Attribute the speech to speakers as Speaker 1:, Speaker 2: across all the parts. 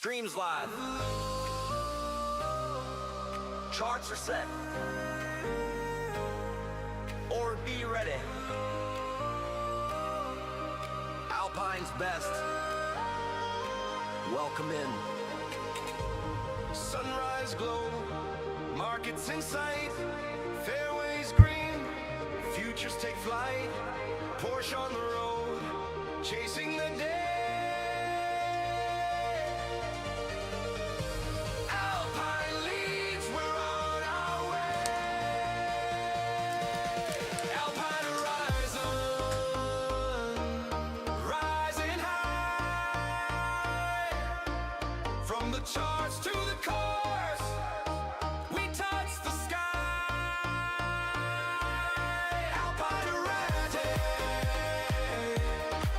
Speaker 1: Streams live. Charts are set. Or be ready. Alpine's best. Welcome in. Sunrise glow, markets in sight, fairways green, futures take flight, Porsche on the road, chasing the day. Alpine leads, we're on our way. Alpine horizon, rising high, from the charts to the course, we touch the sky. Alpine ready,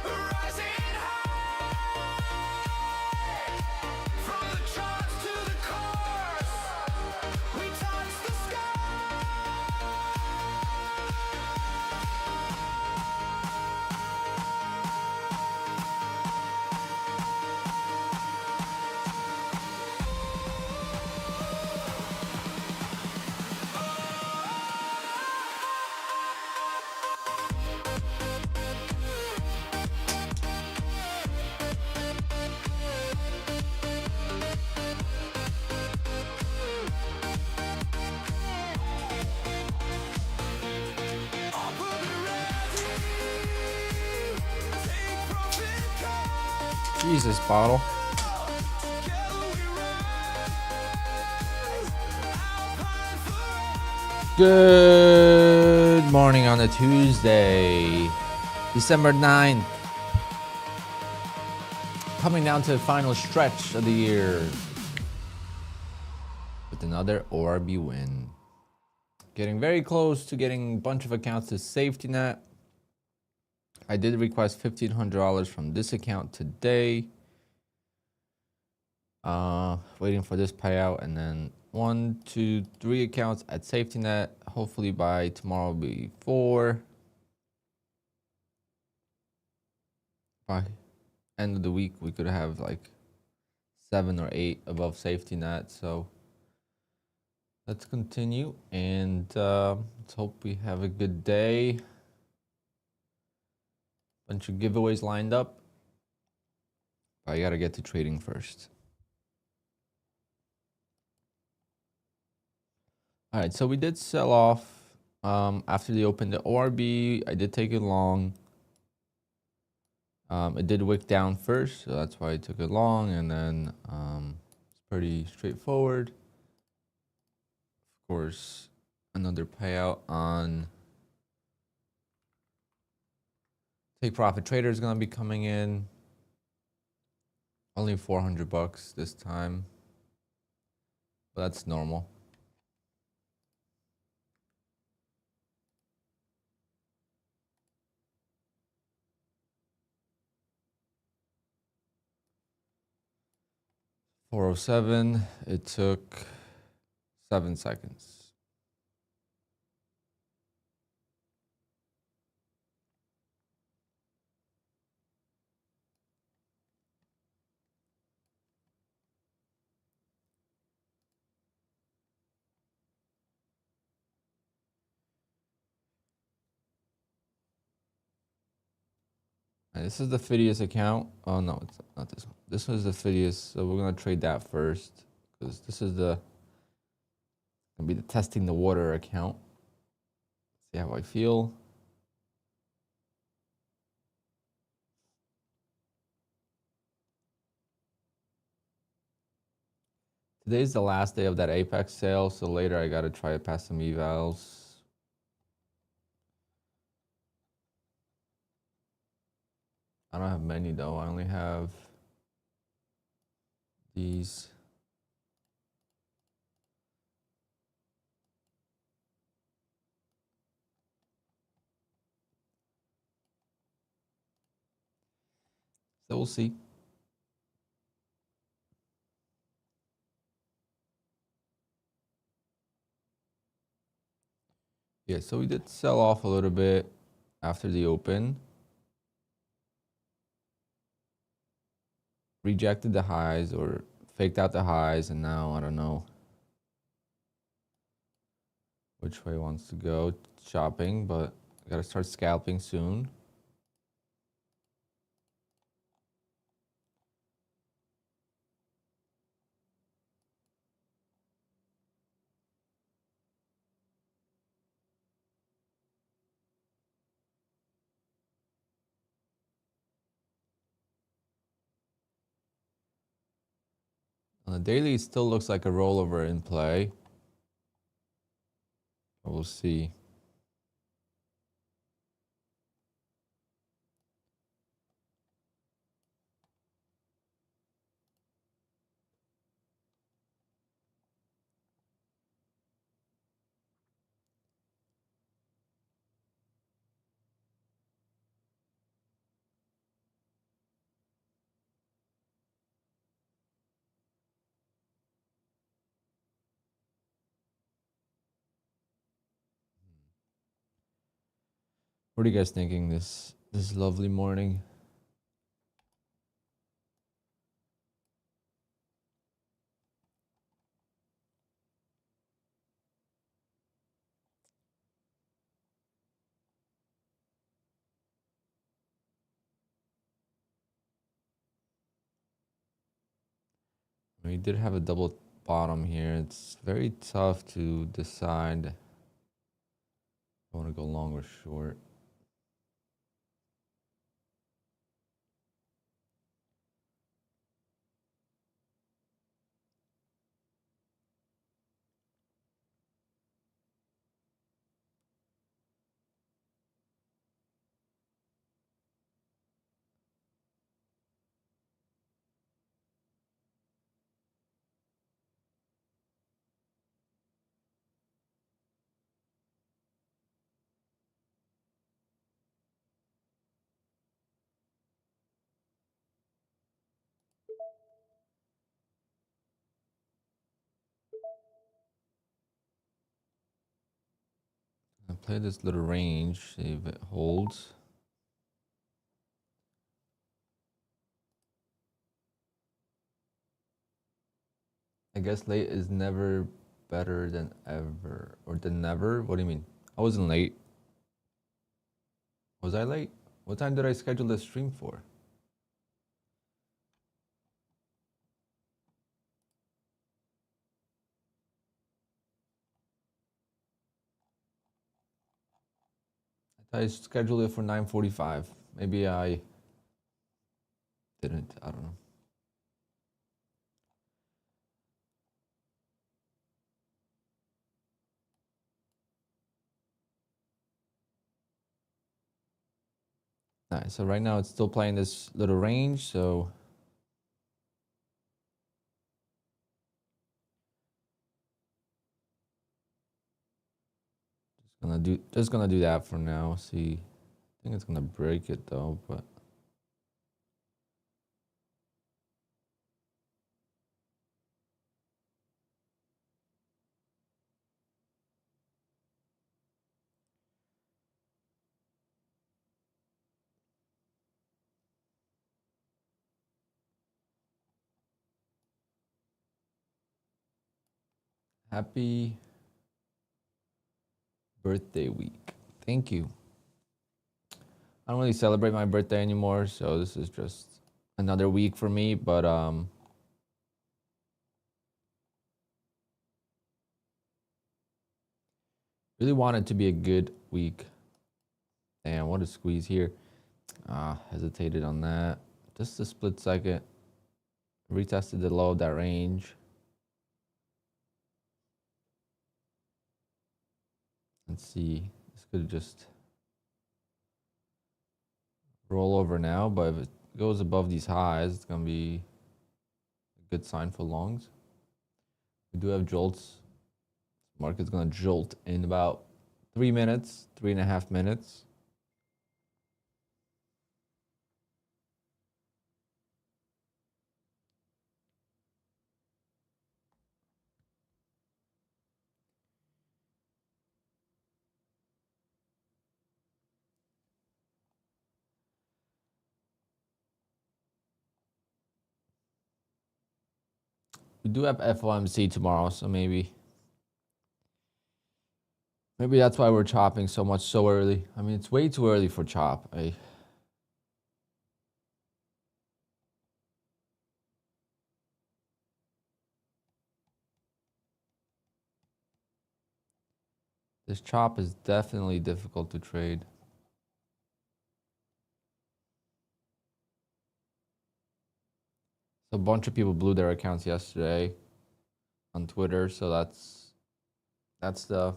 Speaker 1: rising high, from the charts to the course, we touch the sky. Up and ready, take profit, code.
Speaker 2: Jesus, bottle.
Speaker 1: Together we rise. Alpine forever.
Speaker 2: Good morning on a Tuesday, December 9th. Coming down to the final stretch of the year with another ORB win. Getting very close to getting a bunch of accounts to safety net. I did request $1,500 from this account today. Waiting for this payout, and then 1, 2, 3 accounts at safety net. Hopefully by tomorrow will be 4. By end of the week we could have like 7 or 8 above safety net. So let's continue, and let's hope we have a good day. Bunch of giveaways lined up. I gotta get to trading first. All right, so we did sell off after they opened the ORB. I did take it long. It did wick down first, so that's why I took it long, and then it's pretty straightforward. Of course, another payout on Take Profit Trader is going to be coming in. Only $400 this time, but that's normal. $407. It took 7 seconds. And this is the Phidias account. Oh no, it's not this one. This was the Phidias, so we're gonna trade that first because this is gonna be the testing the water account. See how I feel. Today's the last day of that Apex sale, so later I gotta try to pass some evals. I don't have many though. I only have these. So we'll see. Yeah, so we did sell off a little bit after the open. Rejected the highs, or faked out the highs, and now I don't know which way it wants to go shopping, but I gotta start scalping soon. On the daily, it still looks like a rollover in play. We'll see. What are you guys thinking this lovely morning? We did have a double bottom here. It's very tough to decide if I want to go long or short. I play this little range, see if it holds. I guess late is never better than ever, or than never. What do you mean? I wasn't late. Was I late? What time did I schedule this stream for? I scheduled it for 9:45. Maybe I didn't. I don't know. Alright, so right now it's still playing this little range, so just gonna do that for now. See, I think it's gonna break it though, but happy birthday week. Thank you. I don't really celebrate my birthday anymore, so this is just another week for me, but really want it to be a good week. Damn, what a squeeze here. Hesitated on that. Just a split second. Retested the low of that range. Let's see. This could just roll over now, but if it goes above these highs, it's gonna be a good sign for longs. We do have jolts. Market's gonna jolt in about 3 minutes, 3.5 minutes. We do have FOMC tomorrow, so maybe that's why we're chopping so much so early. I mean, it's way too early for chop. This chop is definitely difficult to trade. So a bunch of people blew their accounts yesterday on Twitter, so that's the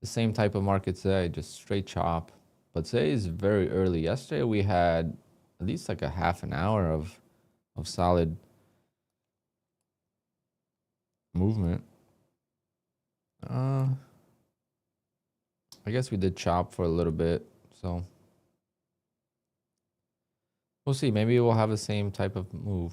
Speaker 2: same type of market today, just straight chop. But today is very early. Yesterday we had at least like a half an hour of solid movement. I guess we did chop for a little bit, so we'll see. Maybe we'll have the same type of move.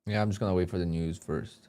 Speaker 2: Yeah, I'm just gonna wait for the news first.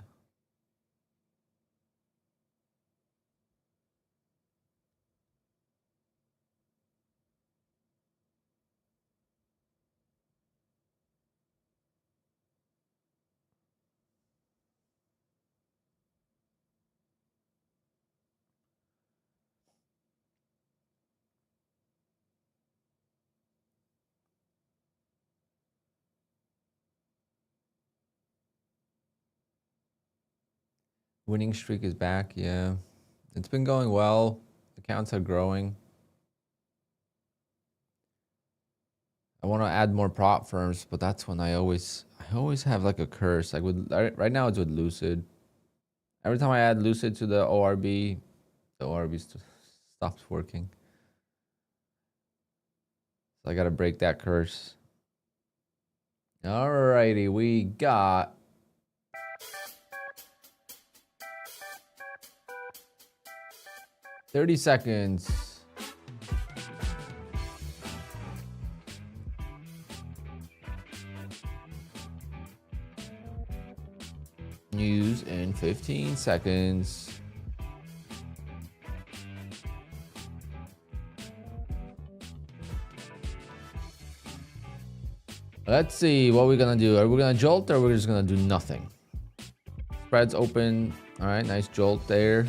Speaker 2: Winning streak is back. Yeah, it's been going well. Accounts are growing. I want to add more prop firms, but that's when I always have like a curse. Like with right now, it's with Lucid. Every time I add Lucid to the ORB, the ORB stops working. So I gotta break that curse. Alrighty, we got $30 seconds. News in 15 seconds. Let's see what we're gonna do. Are we gonna jolt or we're just gonna do nothing? Spreads open. All right, nice jolt there.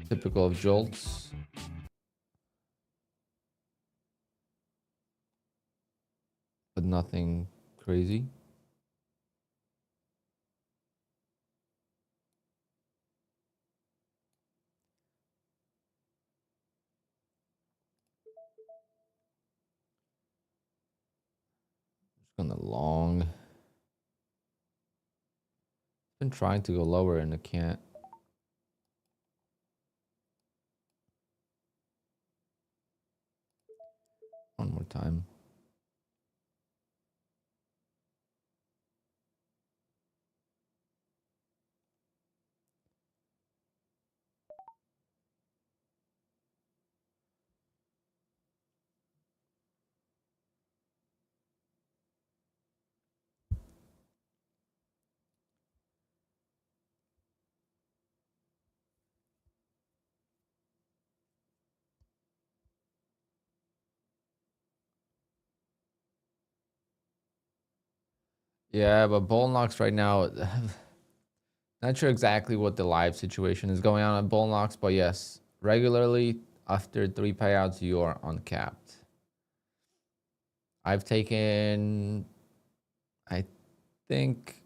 Speaker 2: Typical of jolts. But nothing crazy. Just gonna long. Been trying to go lower and I can't. One more time. Yeah, but Bull Knocks right now, not sure exactly what the live situation is going on at Bull Knocks, but yes, regularly after 3 payouts, you are uncapped. I've taken, I think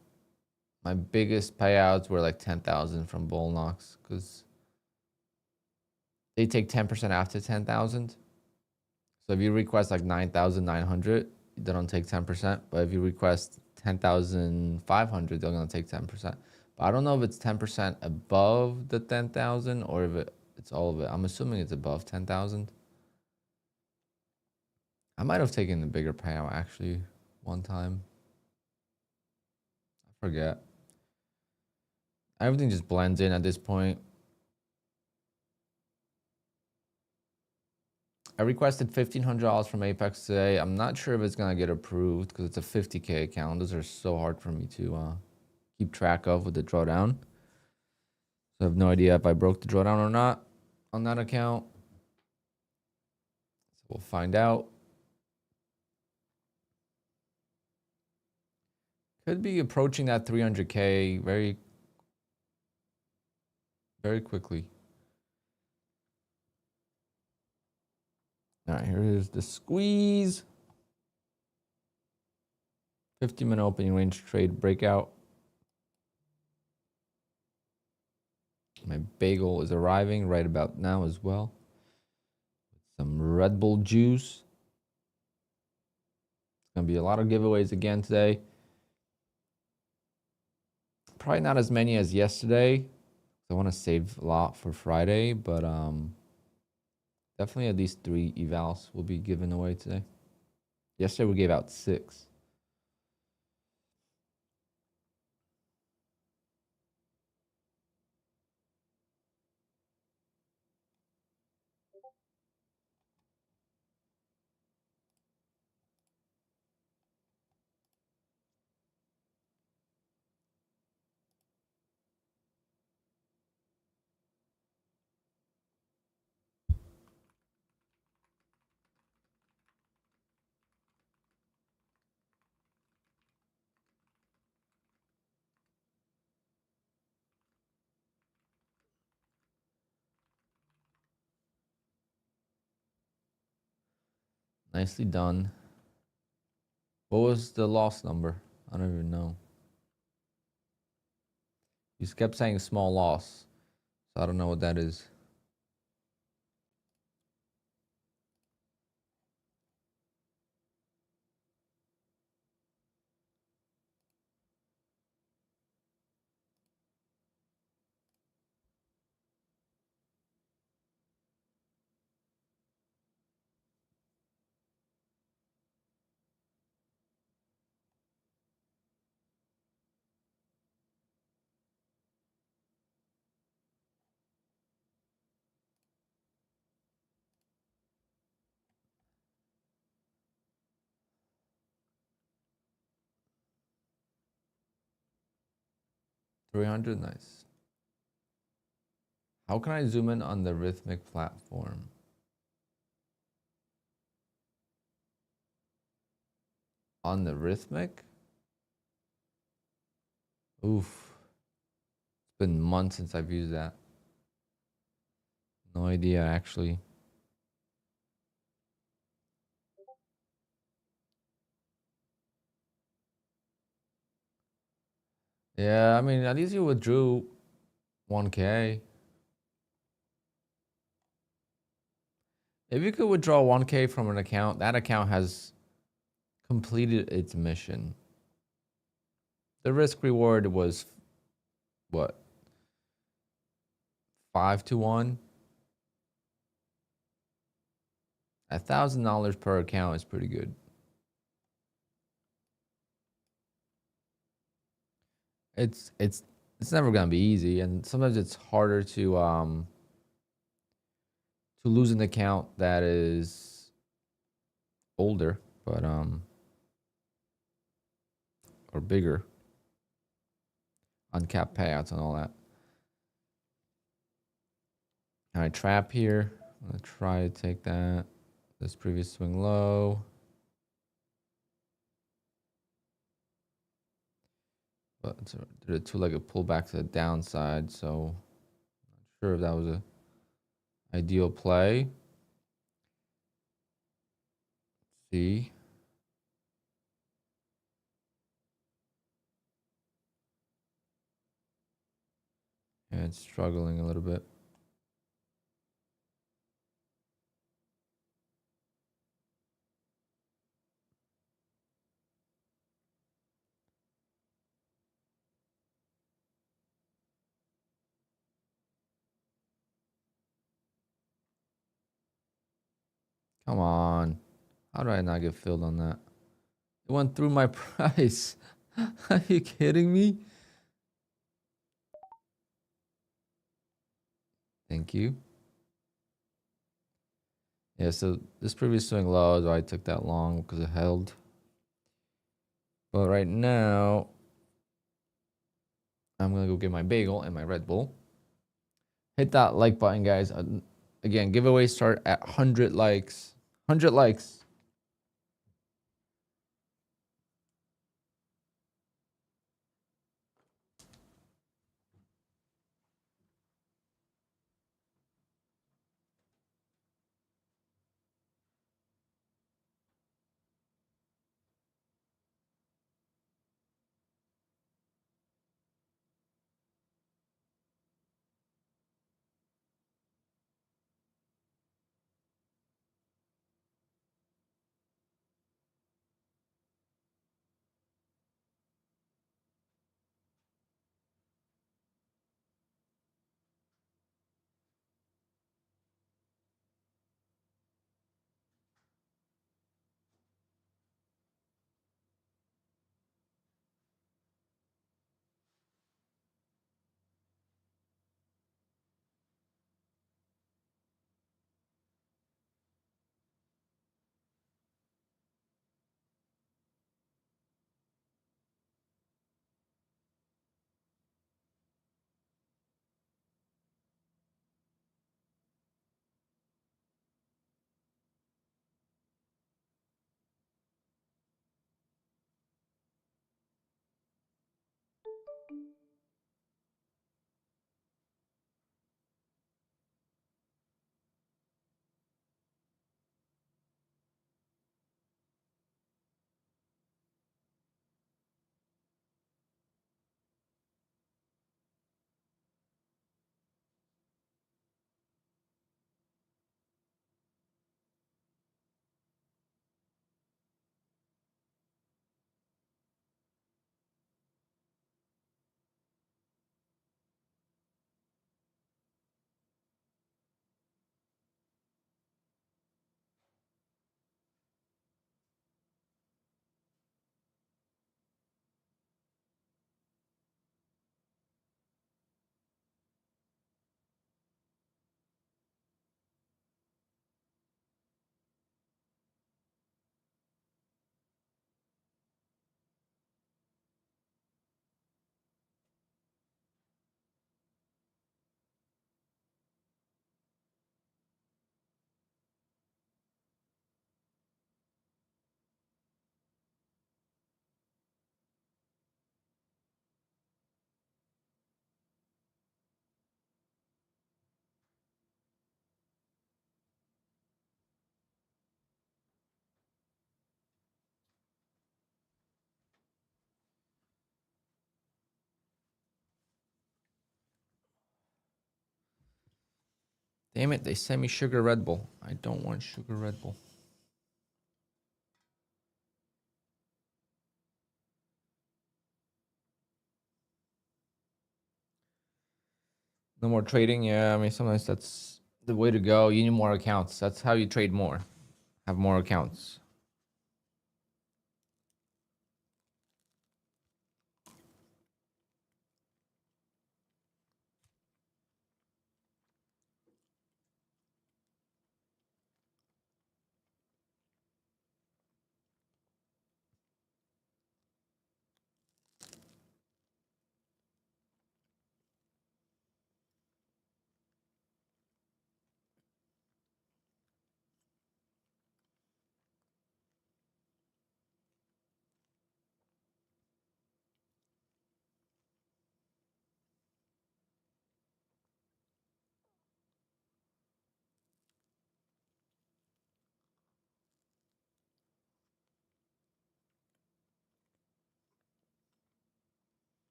Speaker 2: my biggest payouts were like 10,000 from Bull Knocks because they take 10% after 10,000. So if you request like 9,900, they don't take 10%. But if you request 10,500, they're gonna take 10%. But I don't know if it's 10% above the 10,000 or if it's all of it. I'm assuming it's above 10,000. I might have taken the bigger payout actually one time. I forget. Everything just blends in at this point. I requested $1,500 from Apex today. I'm not sure if it's gonna get approved because it's a 50K account. Those are so hard for me to keep track of with the drawdown. So I have no idea if I broke the drawdown or not on that account. So we'll find out. Could be approaching that 300K very quickly. All right, here is the squeeze. 50-minute opening range trade breakout. My bagel is arriving right about now as well. Some Red Bull juice. It's gonna be a lot of giveaways again today. Probably not as many as yesterday. I want to save a lot for Friday, but definitely at least 3 evals will be given away today. Yesterday we gave out 6. Nicely done. What was the loss number? I don't even know. You kept saying small loss, so I don't know what that is. $300, nice. How can I zoom in on the Rhythmic platform? On the Rhythmic? Oof. It's been months since I've used that. No idea, actually. Yeah, I mean, at least you withdrew 1K. If you could withdraw 1K from an account, that account has completed its mission. The risk reward was what? 5-1. $1,000 per account is pretty good. It's never gonna be easy, and sometimes it's harder to lose an account that is older, but or bigger, uncapped payouts and all that. All right, trap here. I'm gonna try to take that. This previous swing low. But it's did a two-legged pullback to the downside, so not sure if that was a ideal play. Let's see. Yeah, it's struggling a little bit. Come on. How did I not get filled on that? It went through my price. Are you kidding me? Thank you. Yeah, so this previous swing low is why I took that long because it held. But right now, I'm gonna go get my bagel and my Red Bull. Hit that like button, guys. Again, giveaways start at 100 likes. 100 likes. Damn it, they sent me sugar Red Bull. I don't want sugar Red Bull. No more trading. Yeah, I mean, sometimes that's the way to go. You need more accounts. That's how you trade more. Have more accounts.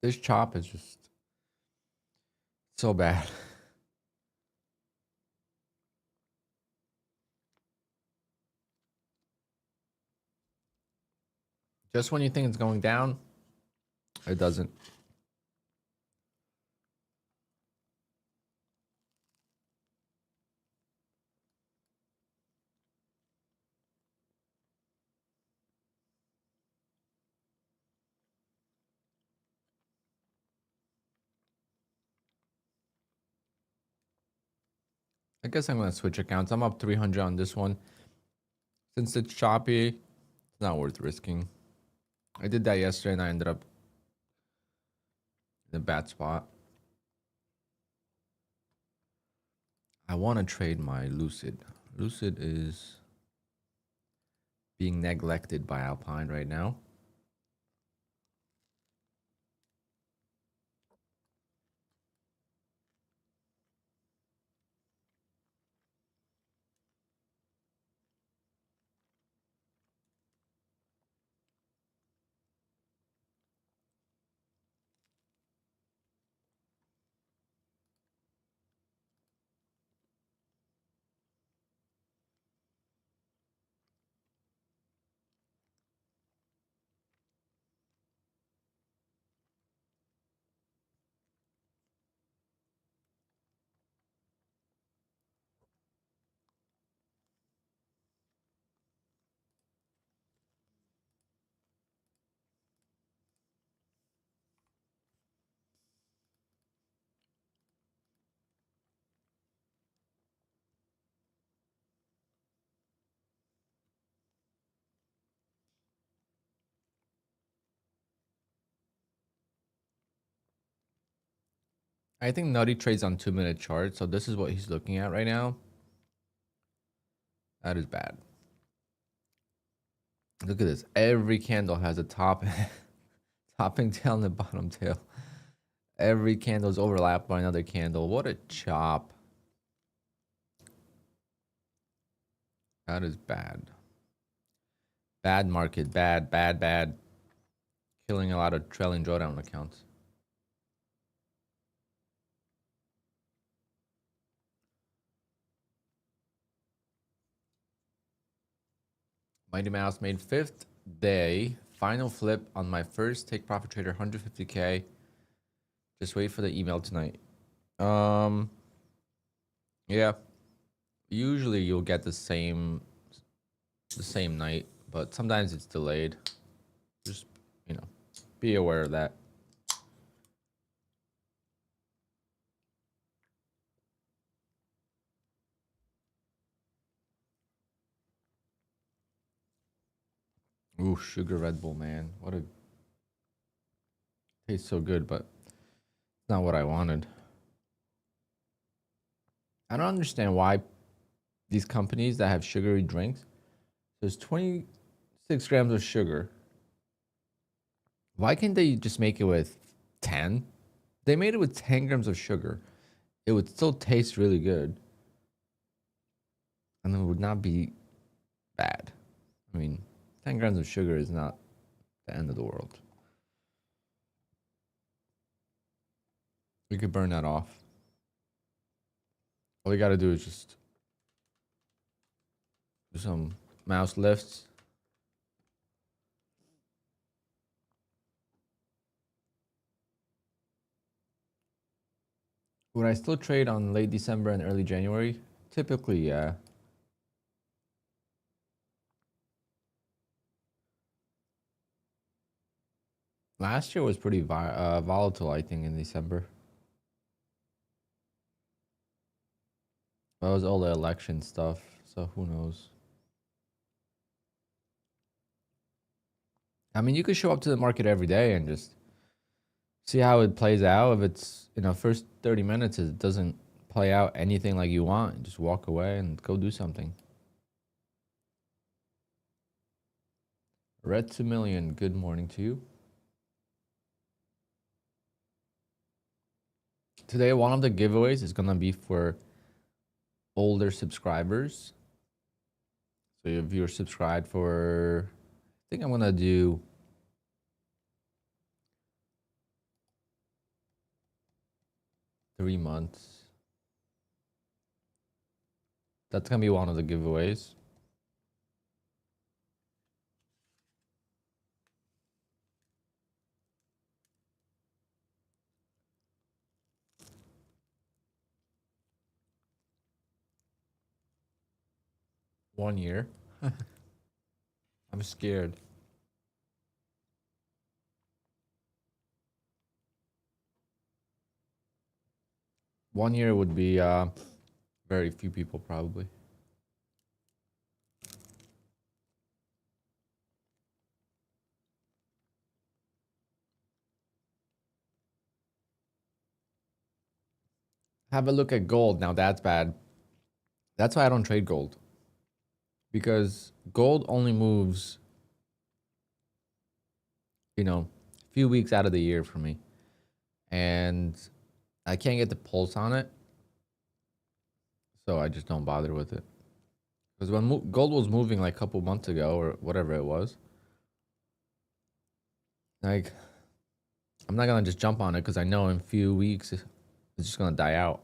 Speaker 2: This chop is just so bad. Just when you think it's going down, it doesn't. I guess I'm going to switch accounts. I'm up 300 on this one. Since it's choppy, it's not worth risking. I did that yesterday and I ended up in a bad spot. I want to trade my Lucid. Lucid is being neglected by Alpine right now. I think Nutty trades on 2-minute chart. So this is what he's looking at right now. That is bad. Look at this. Every candle has a top, topping tail and a bottom tail. Every candle is overlapped by another candle. What a chop. That is bad. Bad market. Bad, bad, bad. Killing a lot of trailing drawdown accounts. Mighty Mouse made 5th day. Final flip on my first take profit trader, 150K. Just wait for the email tonight. Yeah. Usually you'll get the same night, but sometimes it's delayed. Just, you know, be aware of that. Ooh, sugar Red Bull, man. What a tastes so good, but it's not what I wanted. I don't understand why these companies that have sugary drinks, there's 26 grams of sugar. Why can't they just make it with 10? They made it with 10 grams of sugar. It would still taste really good. And it would not be bad. I mean, 10 grams of sugar is not the end of the world. We could burn that off. All we got to do is just do some mouse lifts. Would I still trade on late December and early January? Typically, yeah. Last year was pretty volatile, I think, in December. That was all the election stuff, so who knows? I mean, you could show up to the market every day and just see how it plays out. If it's, you know, first 30 minutes, it doesn't play out anything like you want, just walk away and go do something. Red to Million, good morning to you. Today, one of the giveaways is going to be for older subscribers. So if you're subscribed for, I think I'm going to do 3 months. That's gonna be one of the giveaways. One year. I'm scared. One year would be very few people probably. Have a look at gold. Now that's bad. That's why I don't trade gold. Because gold only moves, you know, a few weeks out of the year for me. And I can't get the pulse on it. So I just don't bother with it. Because when gold was moving like a couple months ago or whatever it was, like, I'm not going to just jump on it because I know in a few weeks it's just going to die out.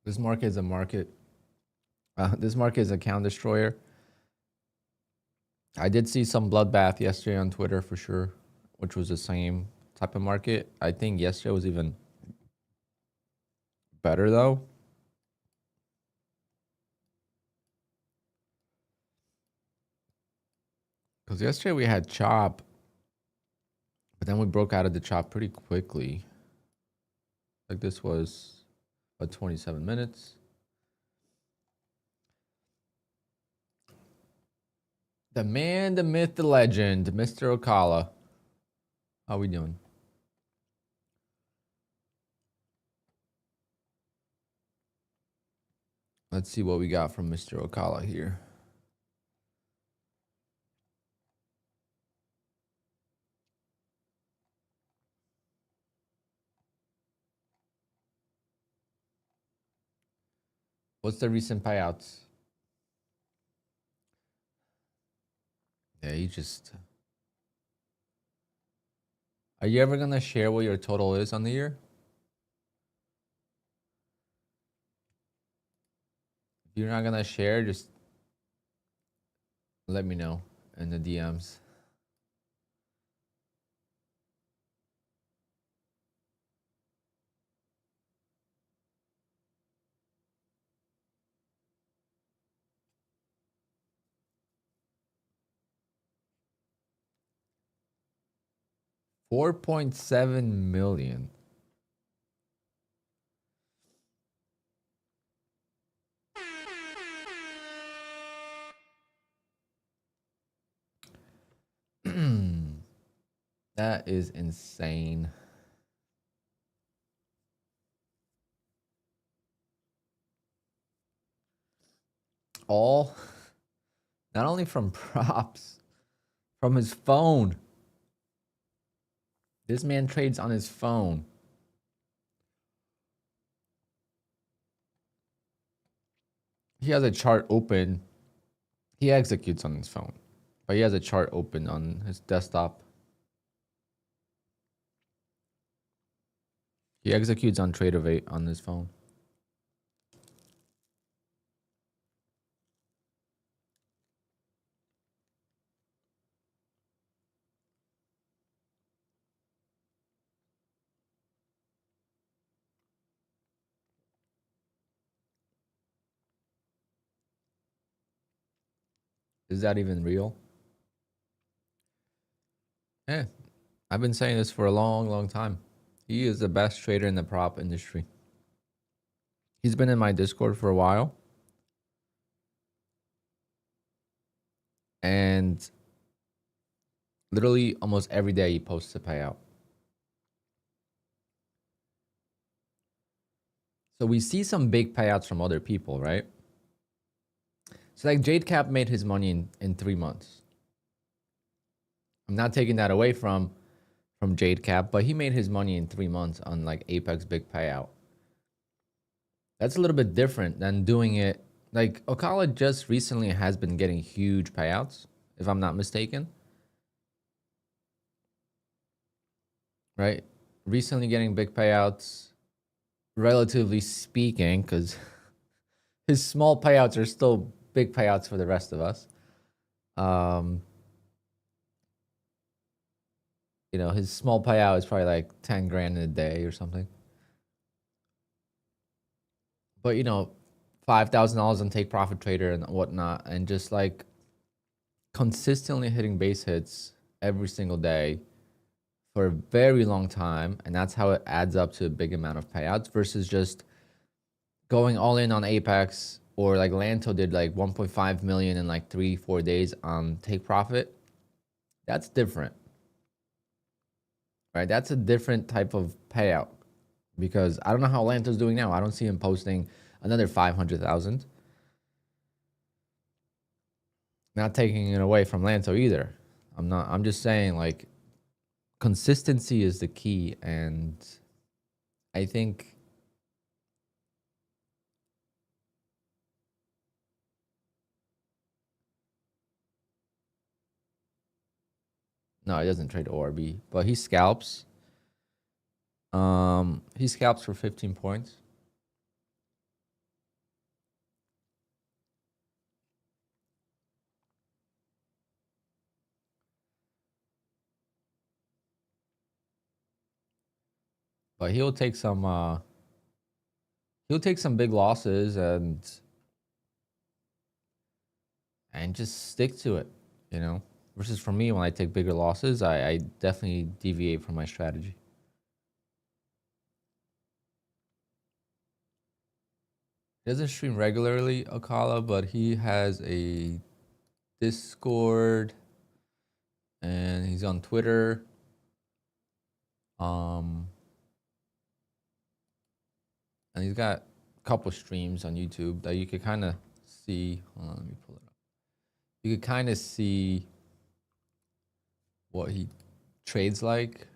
Speaker 2: This market is a market. This market is a count destroyer. I did see some bloodbath yesterday on Twitter for sure, which was the same type of market. I think yesterday was even better though. Because yesterday we had chop, but then we broke out of the chop pretty quickly. Like this was 27 minutes. The man, the myth, the legend, Mr. Ocala. How we doing? Let's see what we got from Mr. Ocala here. What's the recent payouts? Yeah, you just... Are you ever gonna share what your total is on the year? If you're not gonna share, just let me know in the DMs. $4.7 million. That is insane. All, not only from props, from his phone. This man trades on his phone. He has a chart open. He executes on his phone, but he has a chart open on his desktop. He executes on TRADEIFY on his phone. Is that even real? Yeah, I've been saying this for a long, long time. He is the best trader in the prop industry. He's been in my Discord for a while. And literally almost every day he posts a payout. So we see some big payouts from other people, right? So like JadeCap made his money in 3 months. I'm not taking that away from JadeCap, but he made his money in 3 months on like Apex big payout. That's a little bit different than doing it. Like Ocala just recently has been getting huge payouts, if I'm not mistaken. Right? Recently getting big payouts, relatively speaking, because his small payouts are still big payouts for the rest of us. You know, his small payout is probably like 10 grand in a day or something. But you know, $5,000 on Take Profit Trader and whatnot, and just like consistently hitting base hits every single day for a very long time, and that's how it adds up to a big amount of payouts versus just going all in on Apex, or like Lanto did like 1.5 million in like 3-4 days on Take Profit. That's different, right? That's a different type of payout, because I don't know how Lanto's doing now. I don't see him posting another 500,000. Not taking it away from Lanto either. I'm just saying like consistency is the key, and I think no, he doesn't trade ORB, but he scalps. He scalps for 15 points. But he'll take some big losses and just stick to it, you know. Versus for me, when I take bigger losses, I definitely deviate from my strategy. He doesn't stream regularly, Ocala, but he has a Discord and he's on Twitter. And he's got a couple streams on YouTube that you could kind of see. Hold on, let me pull it up. You could kind of see what he trades like.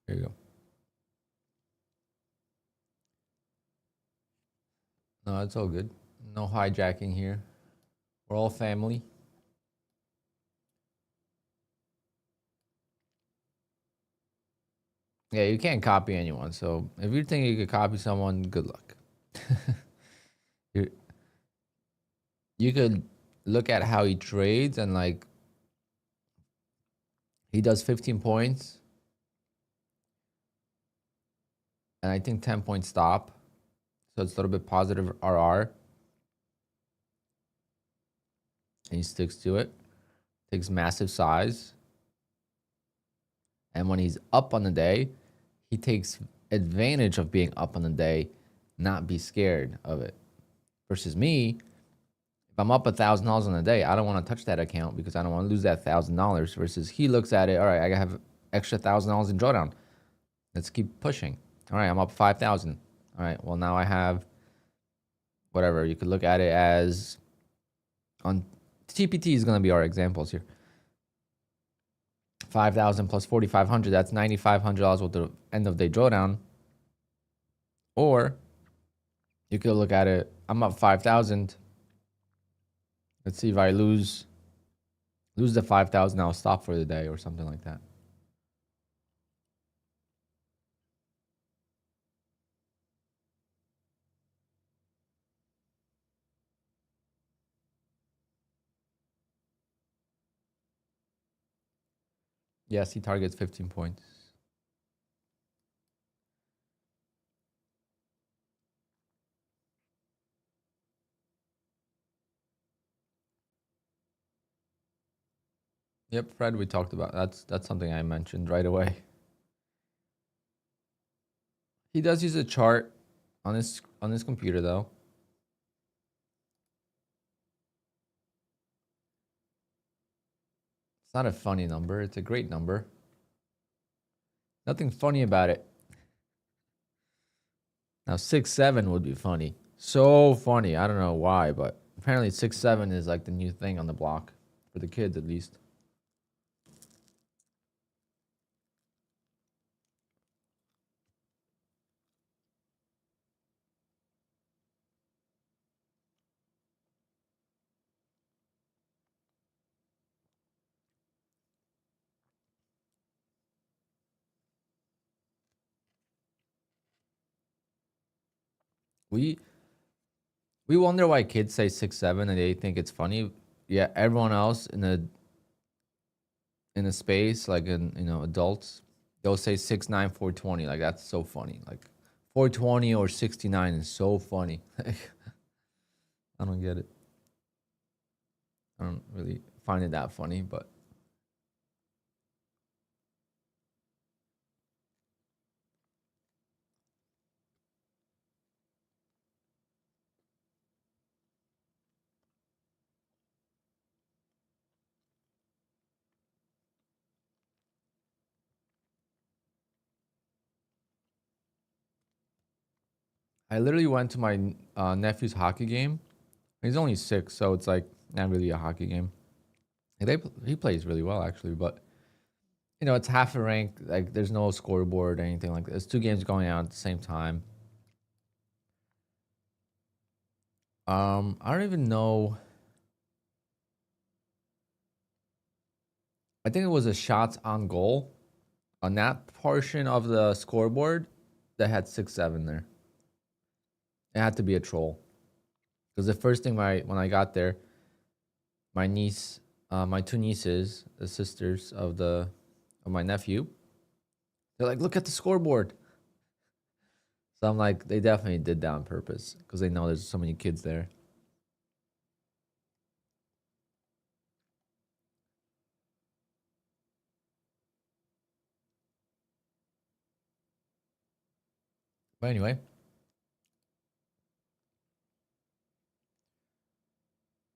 Speaker 2: There you go. No, it's all good. No hijacking here. We're all family. Yeah, you can't copy anyone. So if you think you could copy someone, good luck. You could look at how he trades, and like he does 15 points and I think 10 point stop. So it's a little bit positive RR. And he sticks to it. Takes massive size. And when he's up on the day, he takes advantage of being up on the day, not be scared of it. Versus me, if I'm up $1,000 on the day, I don't want to touch that account because I don't want to lose that $1,000. Versus he looks at it, all right, I have extra $1,000 in drawdown. Let's keep pushing. All right, I'm up 5,000. All right, well now I have whatever. You could look at it as on TPT is going to be our examples here. 5,000 plus 4,500, that's $9,500 worth of end of day drawdown. Or you could look at it, I'm up 5,000. Let's see if I lose the 5,000, I'll stop for the day or something like that. Yes, he targets 15 points. Yep, Fred, we talked about. That's something I mentioned right away. He does use a chart on his computer though. It's not a funny number, it's a great number. Nothing funny about it. Now 6-7 would be funny. So funny. I don't know why, but apparently 6-7 is like the new thing on the block. For the kids at least. We wonder why kids say 6-7 and they think it's funny. Yeah, everyone else in a space, like in adults, they'll say 6-9 420. Like that's so funny. Like 420 or 69 is so funny. I don't get it. I don't really find it that funny, but I literally went to my nephew's hockey game. He's only 6, so it's like not really a hockey game. He plays really well actually, but it's half a rank. Like there's no scoreboard or anything like that. There's 2 games going on at the same time. I don't even know. I think it was a shots on goal on that portion of the scoreboard that had 6-7 there. It had to be a troll. Because the first thing when I got there, my niece, my 2 nieces, the sisters of my nephew, they're like, look at the scoreboard. So I'm like, they definitely did that on purpose because they know there's so many kids there. But anyway,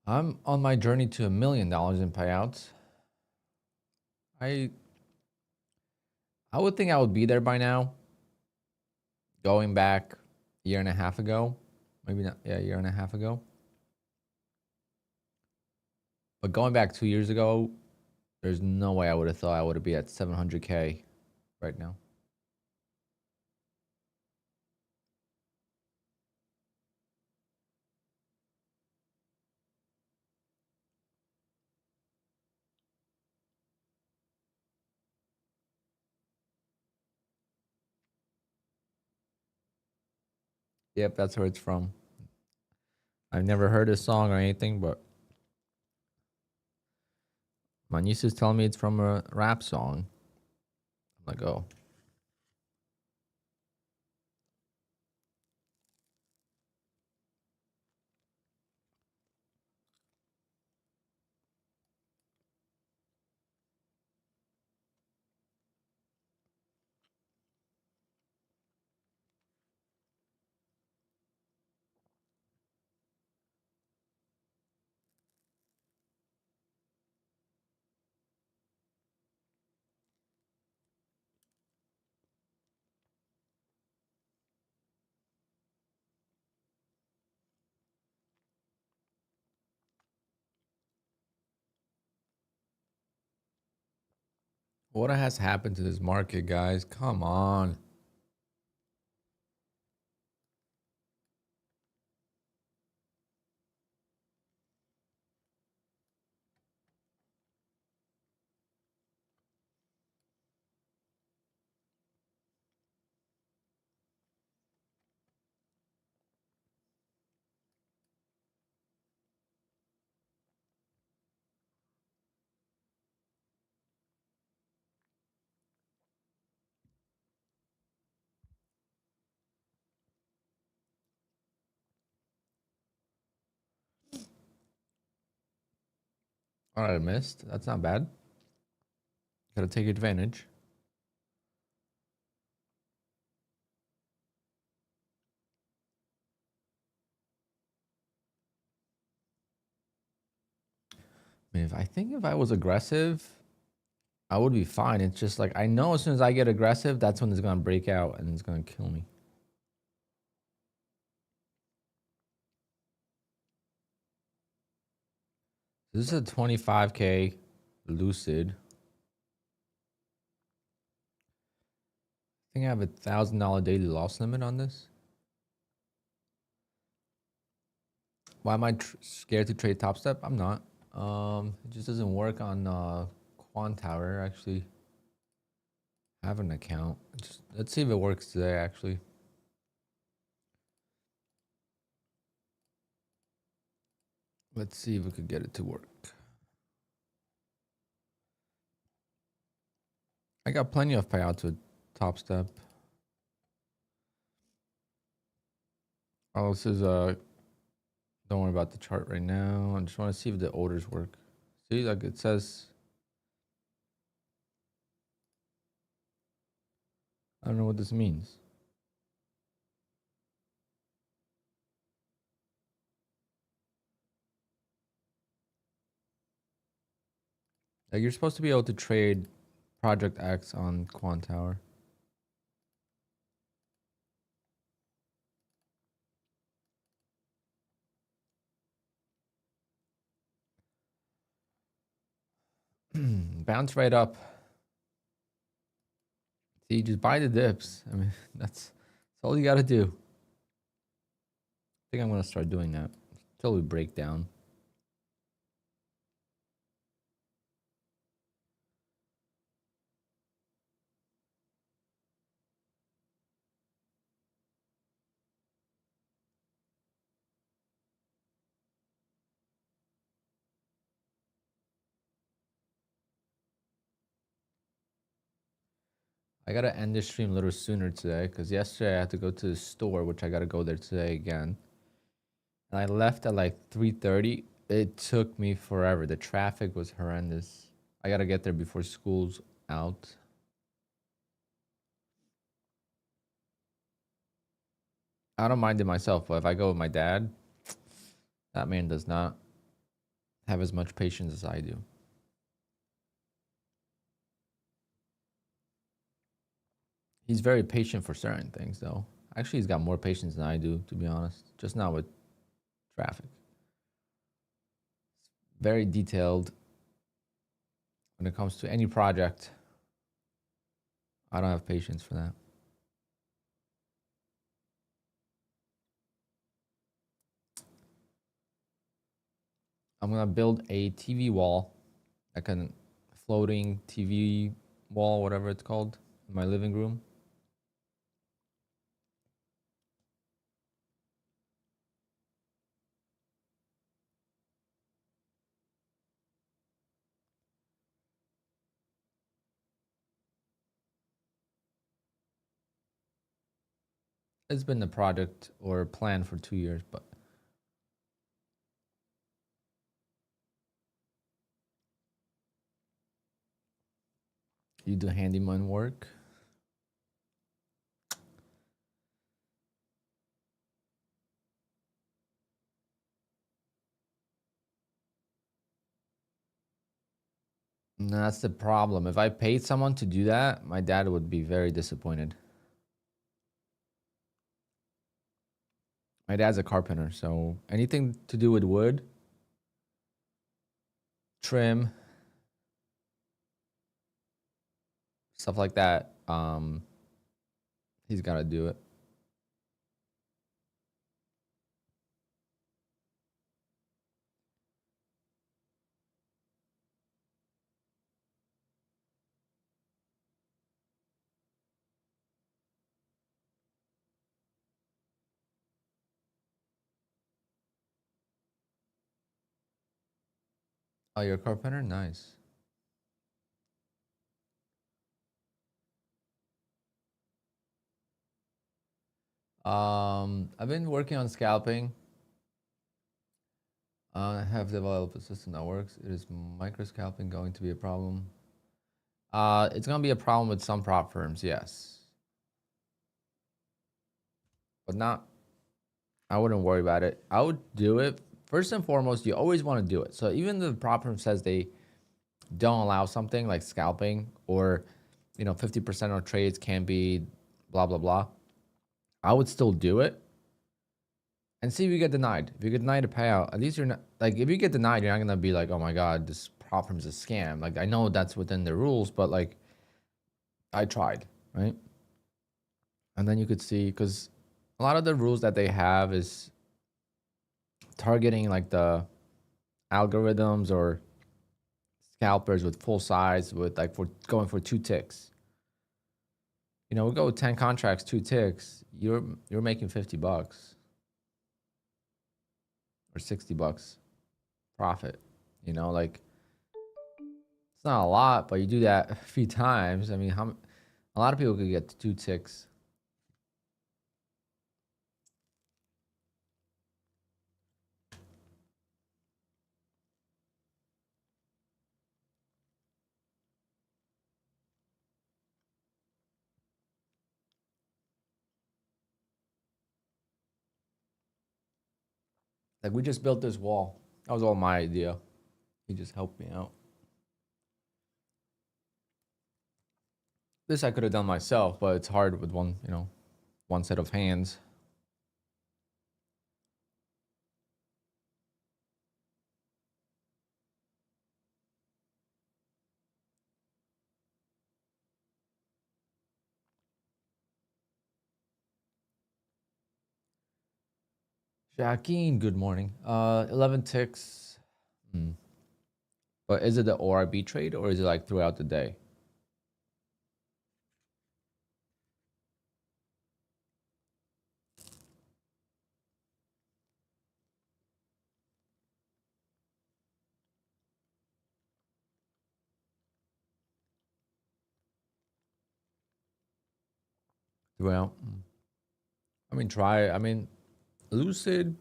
Speaker 2: I'm on my journey to $1 million in payouts. I would think I would be there by now. Going back a year and a half ago, maybe not, yeah, a year and a half ago. But going back 2 years ago, there's no way I would have thought I would be at 700K right now. Yep, that's where it's from. I've never heard a song or anything, but my niece is telling me it's from a rap song. I'm like, oh. What has happened to this market, guys? Come on. All right, I missed. That's not bad. Gotta take advantage. I mean, I think if I was aggressive, I would be fine. It's just like I know as soon as I get aggressive, that's when it's gonna break out and it's gonna kill me. This is a 25K Lucid. I think I have $1,000 daily loss limit on this. Why am I scared to trade top step? I'm not. It just doesn't work on QUANTOWER. Actually, I have an account. Let's see if it works today. Actually, let's see if we could get it to work. I got plenty of payouts with top step. Oh, this is don't worry about the chart right now. I just want to see if the orders work. See, like it says, I don't know what this means. Like you're supposed to be able to trade Project X on QUANTOWER. Bounce right up. See, just buy the dips. I mean, that's all you got to do. I think I'm going to start doing that until we break down. I got to end this stream a little sooner today because yesterday I had to go to the store, which I got to go there today again. And I left at like 3:30. It took me forever. The traffic was horrendous. I got to get there before school's out. I don't mind it myself, but if I go with my dad, that man does not have as much patience as I do. He's very patient for certain things, though. Actually, he's got more patience than I do, to be honest. Just not with traffic. Very detailed when it comes to any project. I don't have patience for that. I'm gonna build a TV wall, like a floating TV wall, whatever it's called, in my living room. It's been the project or plan for 2 years, but you do handyman work. And that's the problem. If I paid someone to do that, my dad would be very disappointed. My dad's a carpenter, so anything to do with wood, trim, stuff like that, he's got to do it. Oh, you're a carpenter? Nice. I've been working on scalping. I have developed a system that works. Is micro scalping going to be a problem? It's going to be a problem with some prop firms, yes. But not, I wouldn't worry about it. I would do it. First and foremost, you always want to do it. So even the prop firm says they don't allow something like scalping, or 50% of trades can be blah blah blah, I would still do it and see if you get denied. If you get denied a payout, at least you're not like, if you get denied, you're not gonna be like, oh my god, this prop firm's a scam. Like, I know that's within the rules, but like, I tried, right? And then you could see, because a lot of the rules that they have is targeting like the algorithms or scalpers with full size, with like for going for 2 ticks. We go 10 contracts, 2 ticks, you're making $50 or $60 profit. Like, it's not a lot, but you do that a few times. I mean, a lot of people could get 2 ticks. Like, we just built this wall. That was all my idea. He just helped me out. This I could have done myself, but it's hard with one set of hands. Joaquin, good morning. 11 ticks. But is it the ORB trade, or is it like throughout the day? Throughout. I mean, Lucid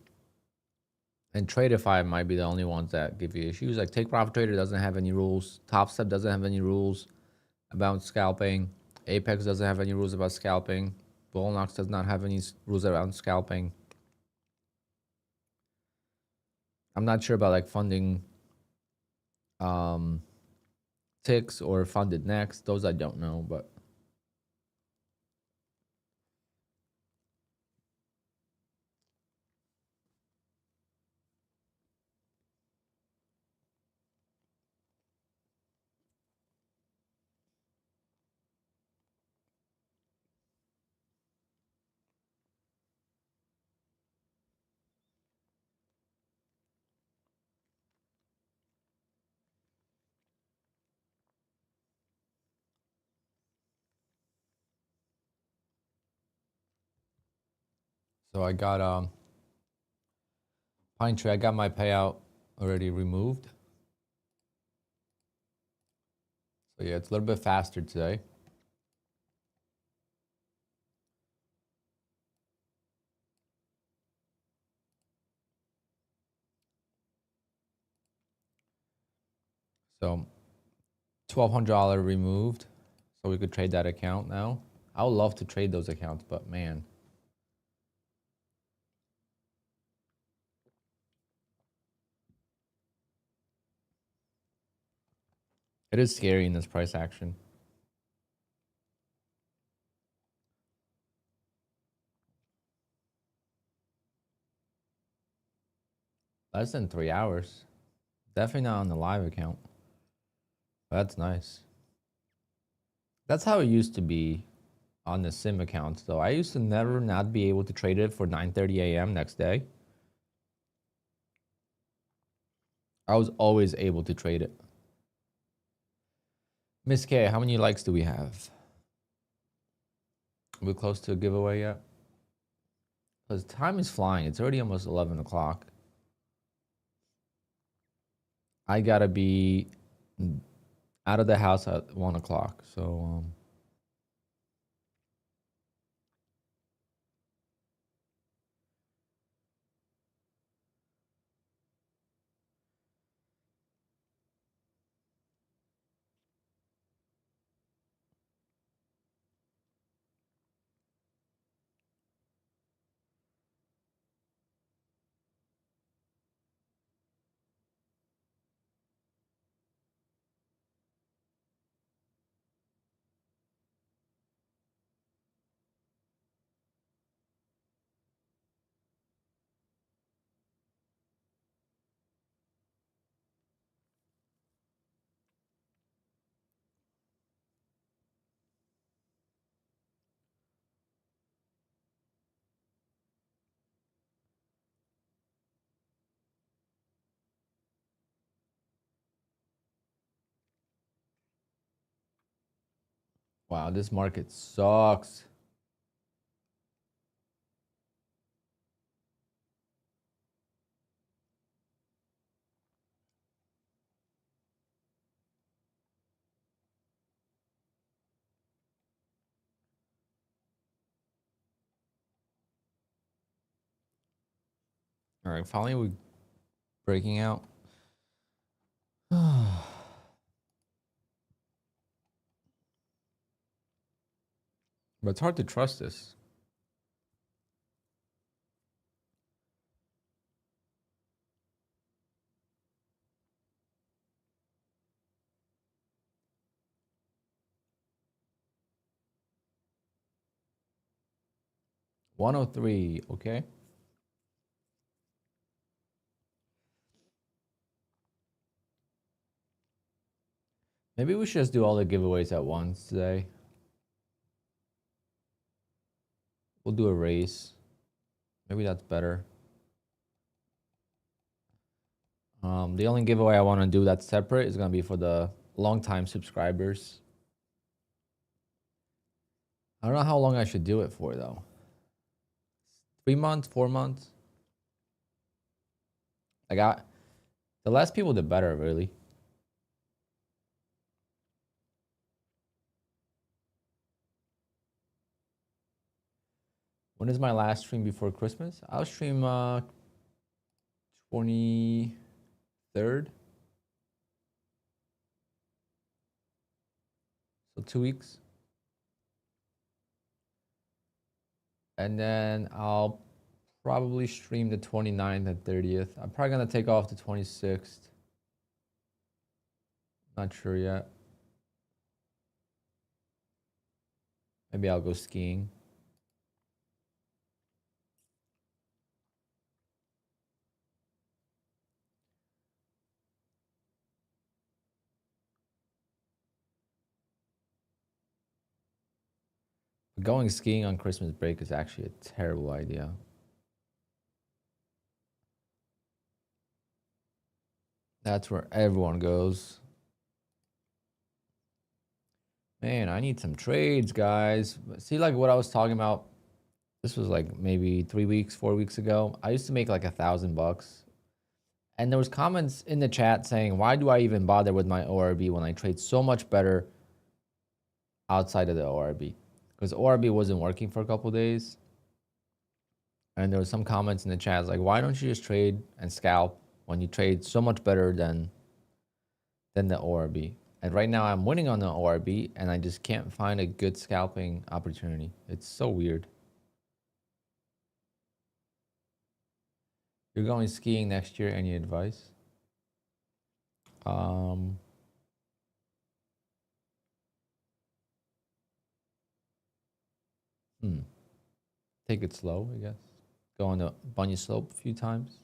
Speaker 2: and TRADEIFY might be the only ones that give you issues. Like, TakeProfitTrader doesn't have any rules. TopStep doesn't have any rules about scalping. Apex doesn't have any rules about scalping. Bullnox does not have any rules around scalping. I'm not sure about like funding ticks or funded next. Those I don't know, but so I got Pine Tree. I got my payout already removed. So yeah, it's a little bit faster today. So $1,200 removed. So we could trade that account now. I would love to trade those accounts, but man. It is scary in this price action. Less than 3 hours. Definitely not on the live account. That's nice. That's how it used to be on the sim accounts though. I used to never not be able to trade it for 9:30 a.m. next day. I was always able to trade it. Miss K, how many likes do we have? Are we close to a giveaway yet? Because time is flying. It's already almost 11 o'clock. I gotta be out of the house at 1 o'clock. So, wow, this market sucks. All right, finally we're breaking out. But it's hard to trust this. $103, okay. Maybe we should just do all the giveaways at once today. We'll do a race. Maybe that's better. The only giveaway I want to do that's separate is going to be for the long-time subscribers. I don't know how long I should do it for, though. 3 months, 4 months? I got... The less people, the better, really. When is my last stream before Christmas? I'll stream 23rd. So 2 weeks. And then I'll probably stream the 29th and 30th. I'm probably going to take off the 26th. Not sure yet. Maybe I'll go skiing. Going skiing on Christmas break is actually a terrible idea. That's where everyone goes. Man, I need some trades, guys. See, like what I was talking about, this was like maybe 3 weeks, 4 weeks ago. I used to make like $1,000. And there was comments in the chat saying, why do I even bother with my ORB when I trade so much better outside of the ORB? Because ORB wasn't working for a couple days. And there was some comments in the chat like, why don't you just trade and scalp when you trade so much better than the ORB? And right now I'm winning on the ORB and I just can't find a good scalping opportunity. It's so weird. You're going skiing next year. Any advice? Take it slow, I guess. Go on the bunny slope a few times.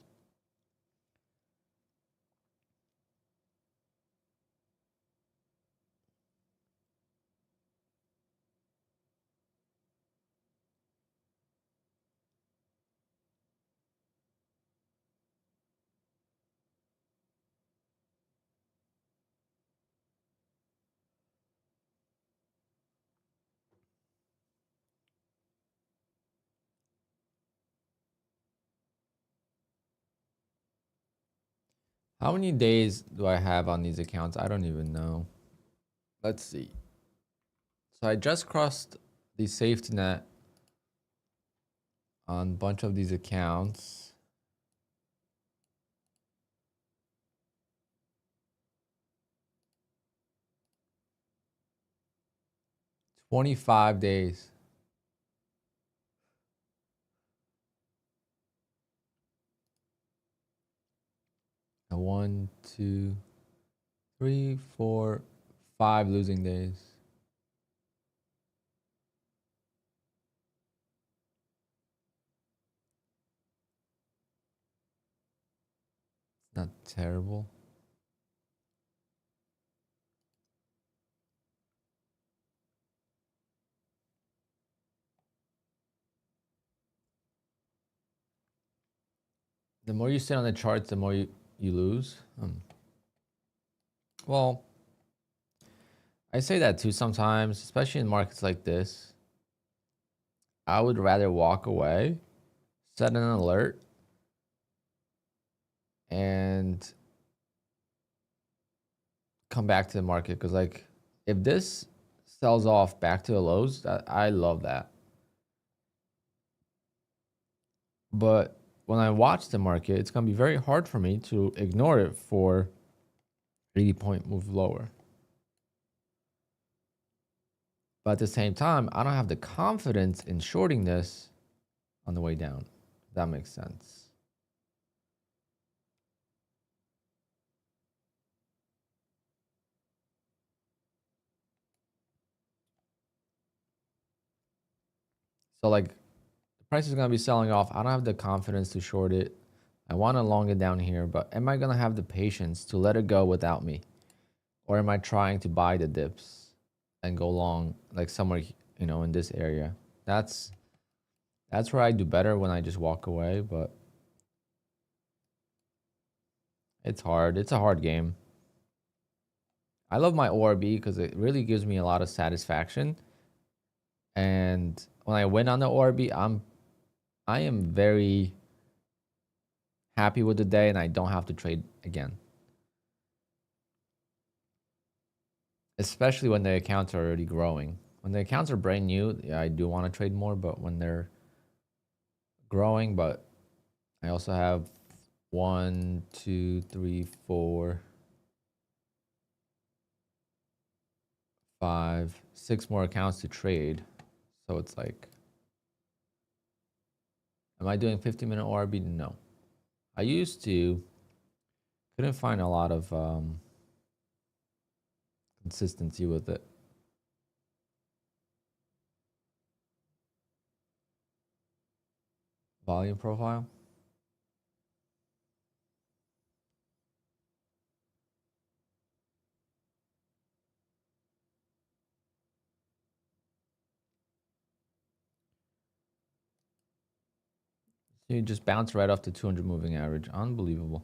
Speaker 2: How many days do I have on these accounts? I don't even know. Let's see. So I just crossed the safety net on a bunch of these accounts. $25 days. And 1, 2, 3, 4, 5 losing days. Not terrible. The more you sit on the charts, the more you lose. Well, I say that too sometimes, especially in markets like this. I would rather walk away, set an alert, and come back to the market. Because like, if this sells off back to the lows, I love that. But when I watch the market, it's going to be very hard for me to ignore it for 80-point move lower. But at the same time, I don't have the confidence in shorting this on the way down. If that makes sense. So like, the price is going to be selling off. I don't have the confidence to short it. I want to long it down here, but am I going to have the patience to let it go without me? Or am I trying to buy the dips and go long like somewhere, you know, in this area? That's where I do better, when I just walk away, but it's hard. It's a hard game. I love my ORB because it really gives me a lot of satisfaction. And when I win on the ORB, I am very happy with the day, and I don't have to trade again. Especially when the accounts are already growing. When the accounts are brand new, yeah, I do want to trade more, but when they're growing, but I also have 1, 2, 3, 4, 5, 6 more accounts to trade. So it's like, am I doing 50-minute ORB? No. I used to, couldn't find a lot of consistency with it. Volume profile. So you just bounce right off the 200 moving average. Unbelievable.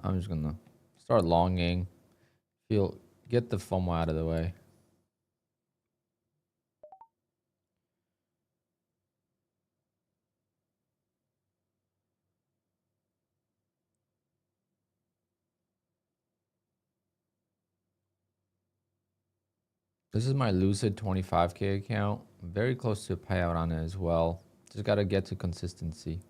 Speaker 2: I'm just gonna start longing. Get the FOMO out of the way. This is my Lucid 25K account. I'm very close to a payout on it as well. Just gotta get to consistency.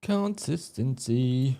Speaker 2: Consistency.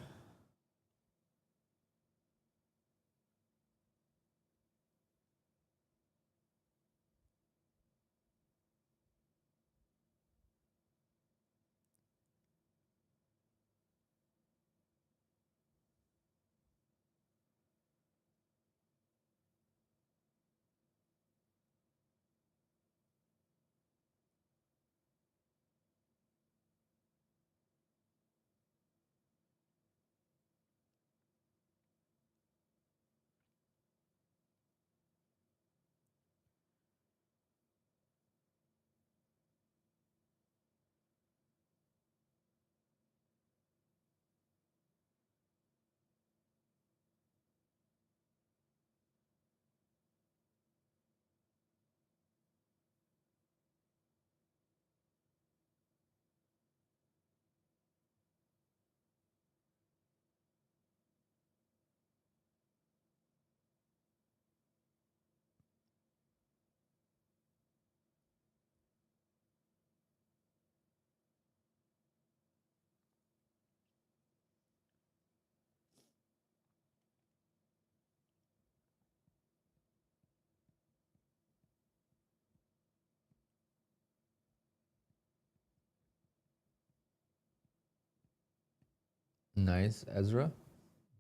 Speaker 2: Nice, Ezra.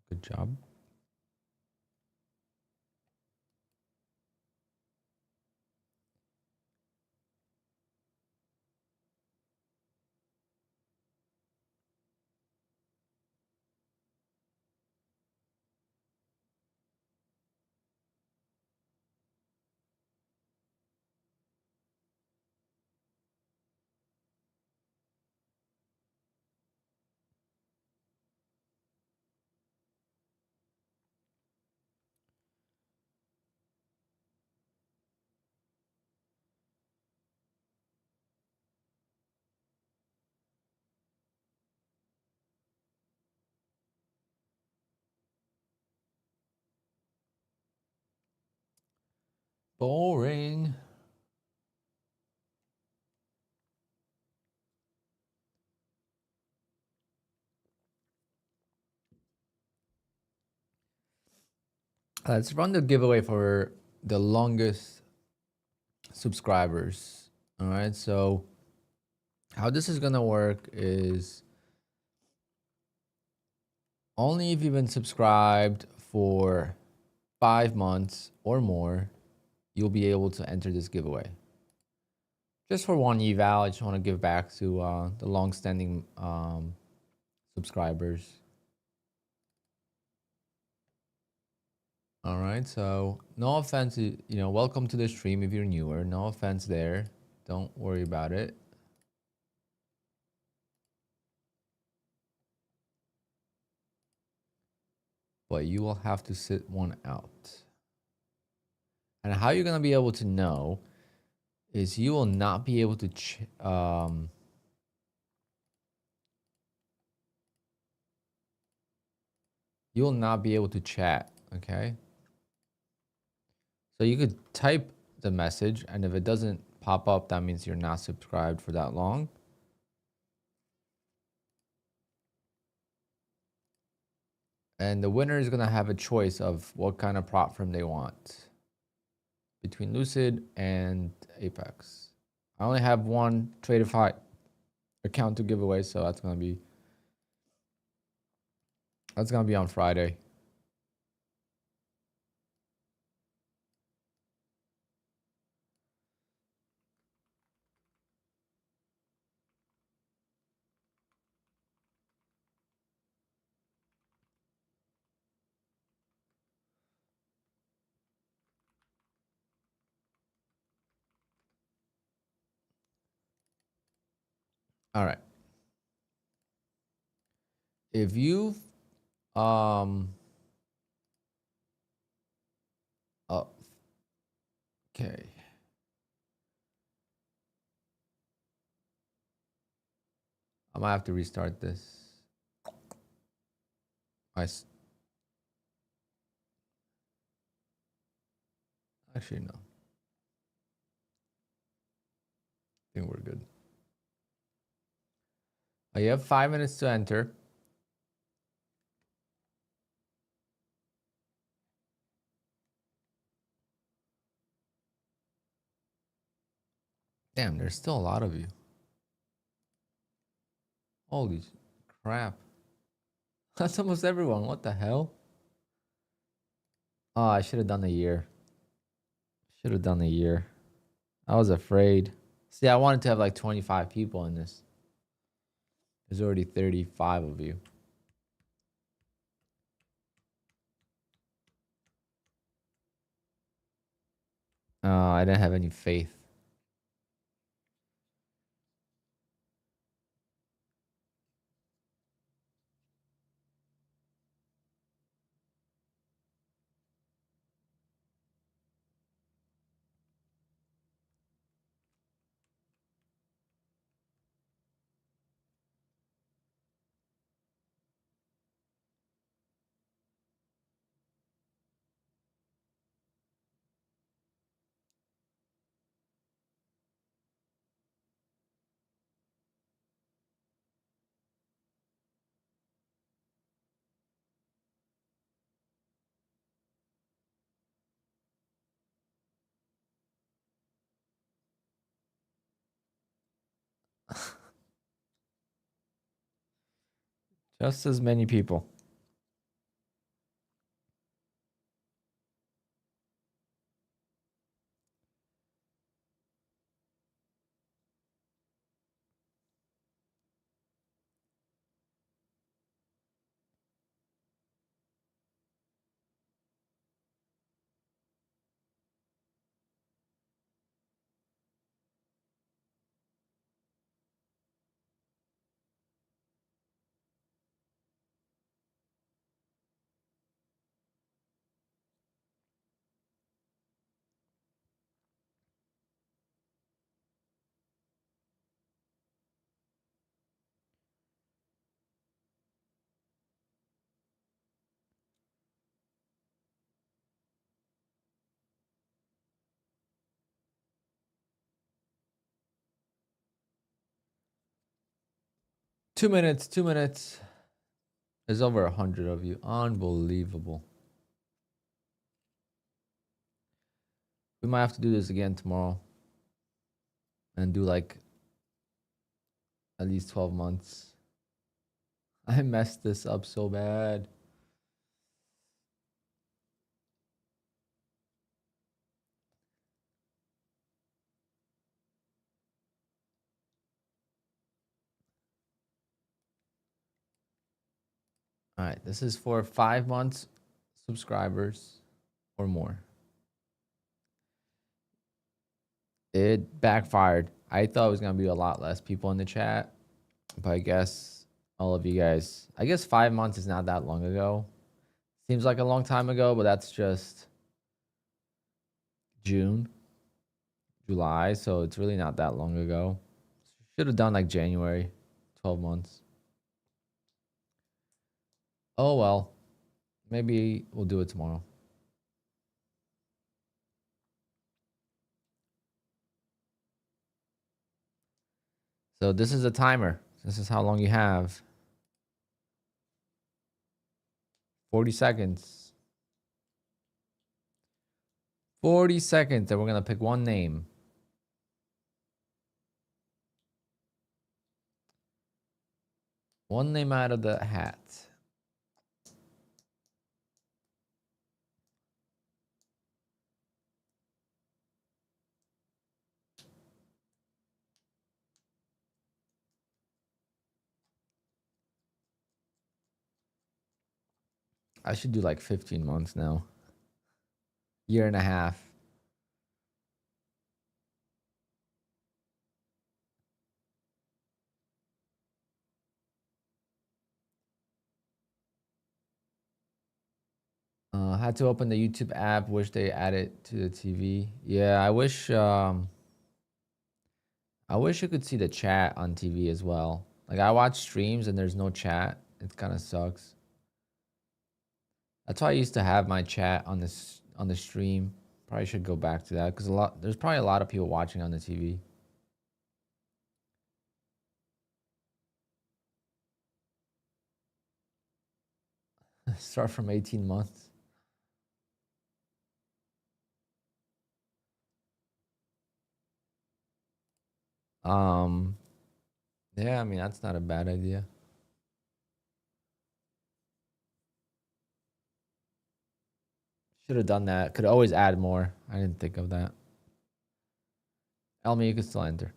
Speaker 2: Good job. Boring. Let's run the giveaway for the longest subscribers. All right, so how this is gonna work is only if you've been subscribed for 5 months or more, you'll be able to enter this giveaway. Just for one eval, I just want to give back to the long-standing subscribers. All right, so no offense, welcome to the stream if you're newer. No offense there. Don't worry about it. But you will have to sit one out. And how you're going to be able to know is you will not be able to you will not be able to chat, okay? So you could type the message, and if it doesn't pop up, that means you're not subscribed for that long. And the winner is going to have a choice of what kind of prop firm they want between Lucid and Apex. I only have one TRADEIFY account to give away, so that's going to be on Friday. All right. If you've oh, okay. I might have to restart this. Actually, no. I think we're good. You have 5 minutes to enter. Damn, there's still a lot of you. Holy crap. That's almost everyone. What the hell? Oh, I should have done a year. Should have done a year. I was afraid. See, I wanted to have like 25 people in this. There's already 35 of you. I didn't have any faith. Just as many people. Two minutes. 2 minutes. There's over 100 of you. Unbelievable. We might have to do this again tomorrow. And do like at least 12 months. I messed this up so bad. All right, this is for 5 months subscribers or more. It backfired. I thought it was going to be a lot less people in the chat, but I guess all of you guys, I guess 5 months is not that long ago. Seems like a long time ago, but that's just June, July, so it's really not that long ago. Should have done like January, 12 months. Oh well, maybe we'll do it tomorrow. So this is a timer. This is how long you have. 40 seconds. 40 seconds, and we're going to pick one name. One name out of the hat. I should do like 15 months now. Year and a half. Had to open the YouTube app. Wish they added to the TV. Yeah, I wish you could see the chat on TV as well. Like I watch streams and there's no chat. It kind of sucks. That's why I used to have my chat on the stream. Probably should go back to that because there's probably a lot of people watching on the TV. Start from 18 months. Yeah, I mean that's not a bad idea. Should have done that. Could always add more. I didn't think of that. Elmi, you can still enter.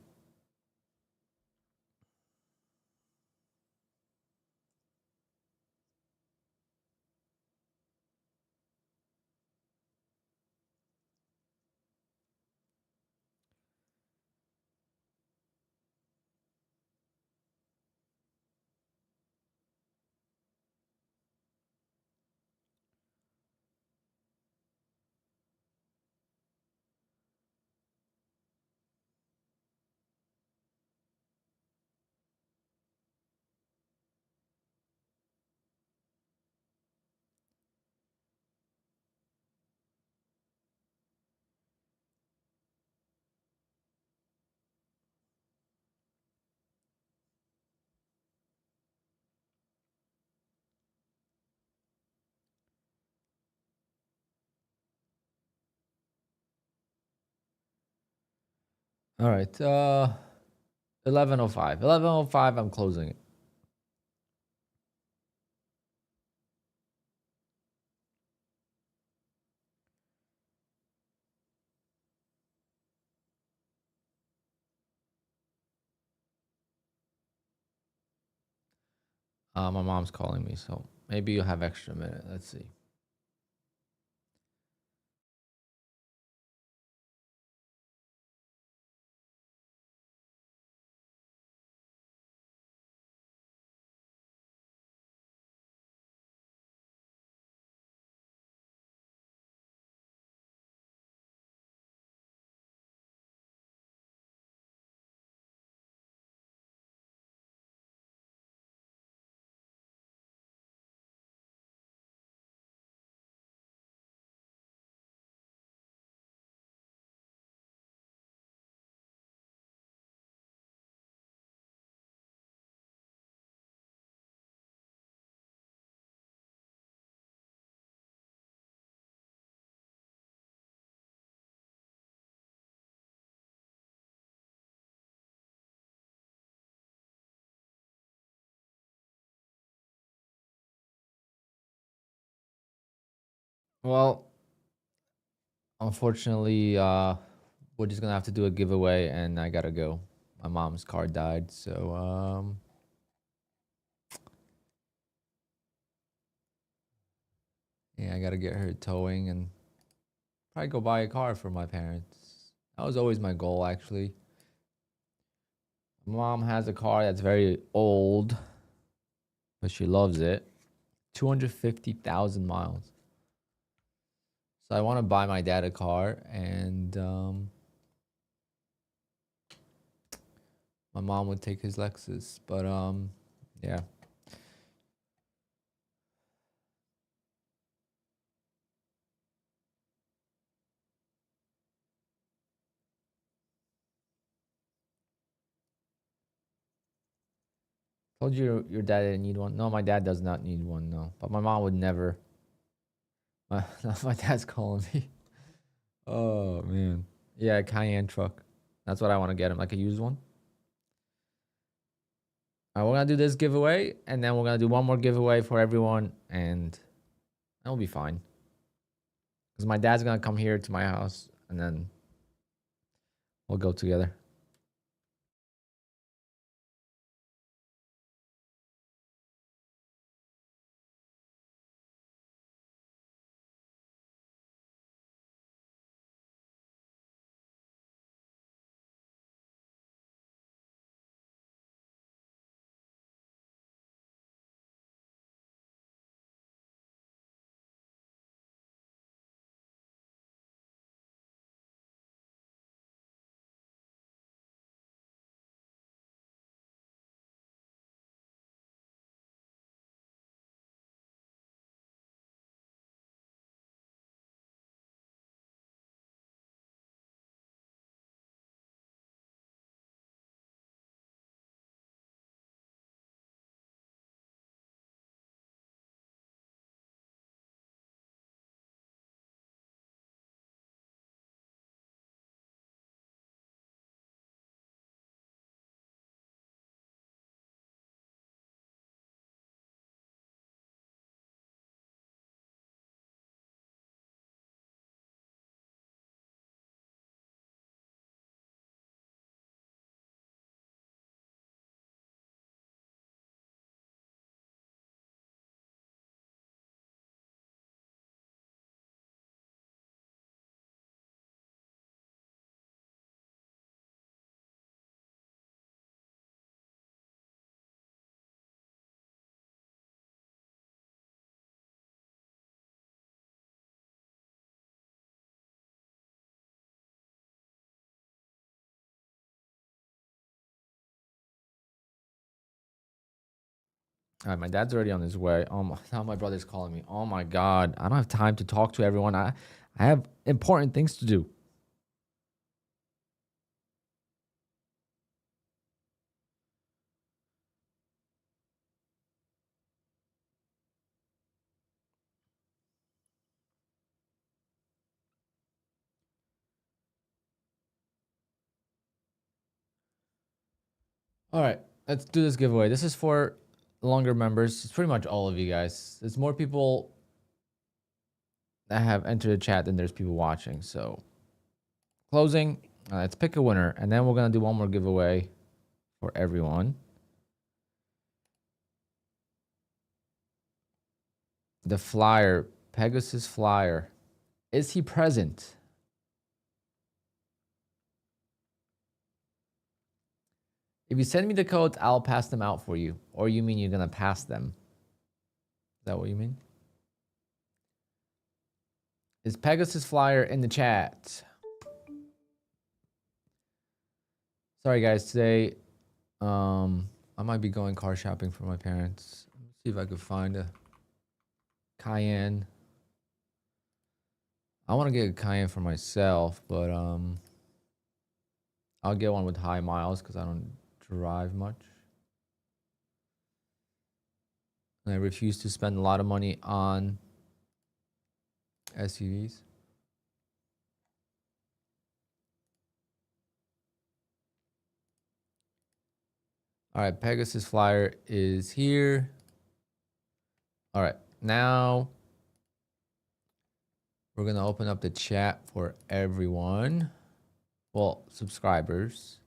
Speaker 2: All right. 11:05. 11:05. I'm closing it. My mom's calling me, so maybe you'll have extra minute. Let's see. Well, unfortunately, we're just gonna have to do a giveaway, and I gotta go. My mom's car died, so yeah, I gotta get her towing and probably go buy a car for my parents. That was always my goal, actually. Mom has a car that's very old, but she loves it. 250,000 miles. So I want to buy my dad a car, and my mom would take his Lexus. But yeah. Told you your dad didn't need one. No, my dad does not need one. No, but my mom would never. My dad's calling me. Oh man. Yeah, Cayenne truck. That's what I want to get him, like a used one. All right, we're gonna do this giveaway, and then we're gonna do one more giveaway for everyone, and that'll be fine. Because my dad's gonna come here to my house, and then we'll go together. All right, my dad's already on his way. Now my brother's calling me. Oh my god, I don't have time to talk to everyone. I have important things to do. All right, let's do this giveaway. This is for longer members. It's pretty much all of you guys. There's more people that have entered the chat than there's people watching. So closing. Let's pick a winner, and then we're gonna do one more giveaway for everyone. The flyer, Pegasus flyer. Is he present? If you send me the codes, I'll pass them out for you. Or you mean you're gonna pass them? Is that what you mean? Is Pegasus flyer in the chat? Sorry guys, today I might be going car shopping for my parents. Let's see if I could find a Cayenne. I want to get a Cayenne for myself, but I'll get one with high miles because I don't drive much. And I refuse to spend a lot of money on SUVs. All right, Pegasus flyer is here. All right, now we're gonna open up the chat for everyone. Well, subscribers.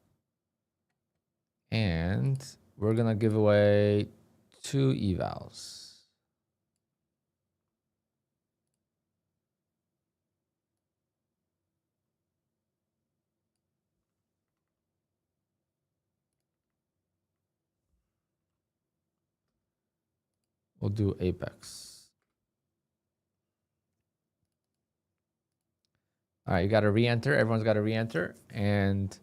Speaker 2: And we're gonna give away 2 evals. We'll do Apex. All right, you got to re-enter. Everyone's got to re-enter. And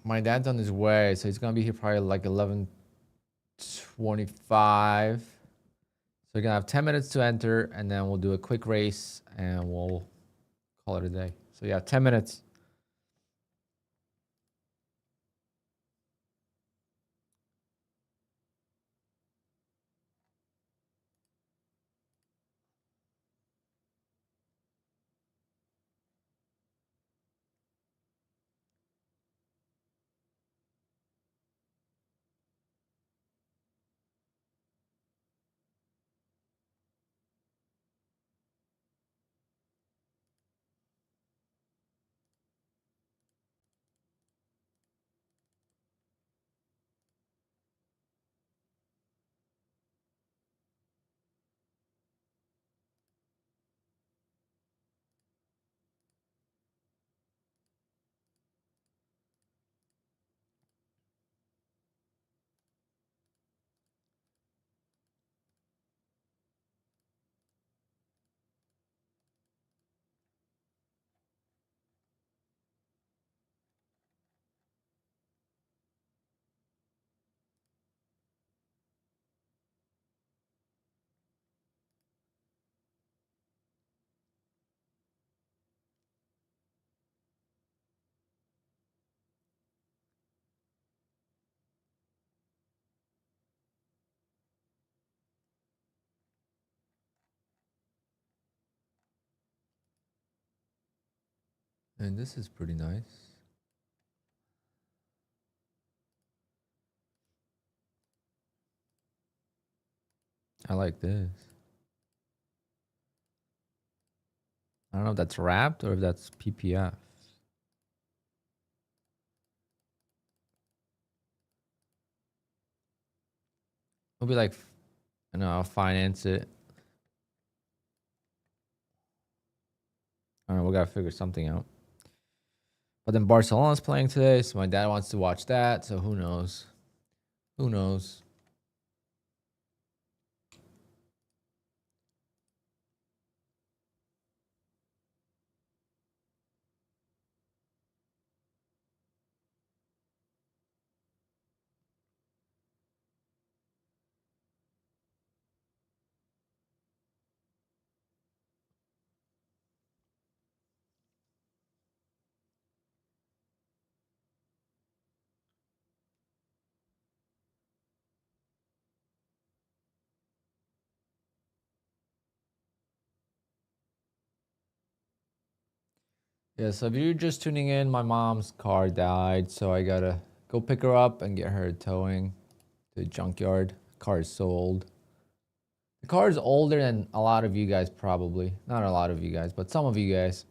Speaker 2: my dad's on his way, so he's going to be here probably like 11:25. So you're going to have 10 minutes to enter, and then we'll do a quick race, and we'll call it a day. So yeah, 10 minutes. And this is pretty nice. I like this. I don't know if that's wrapped or if that's PPF. It'll be like, I know, I'll finance it. All right, we got to figure something out. But then Barcelona's playing today, so my dad wants to watch that. So who knows? Who knows? Yeah, so if you're just tuning in, my mom's car died, so I gotta go pick her up and get her towing to the junkyard. The car is so old. The car is older than a lot of you guys probably. Not a lot of you guys, but some of you guys.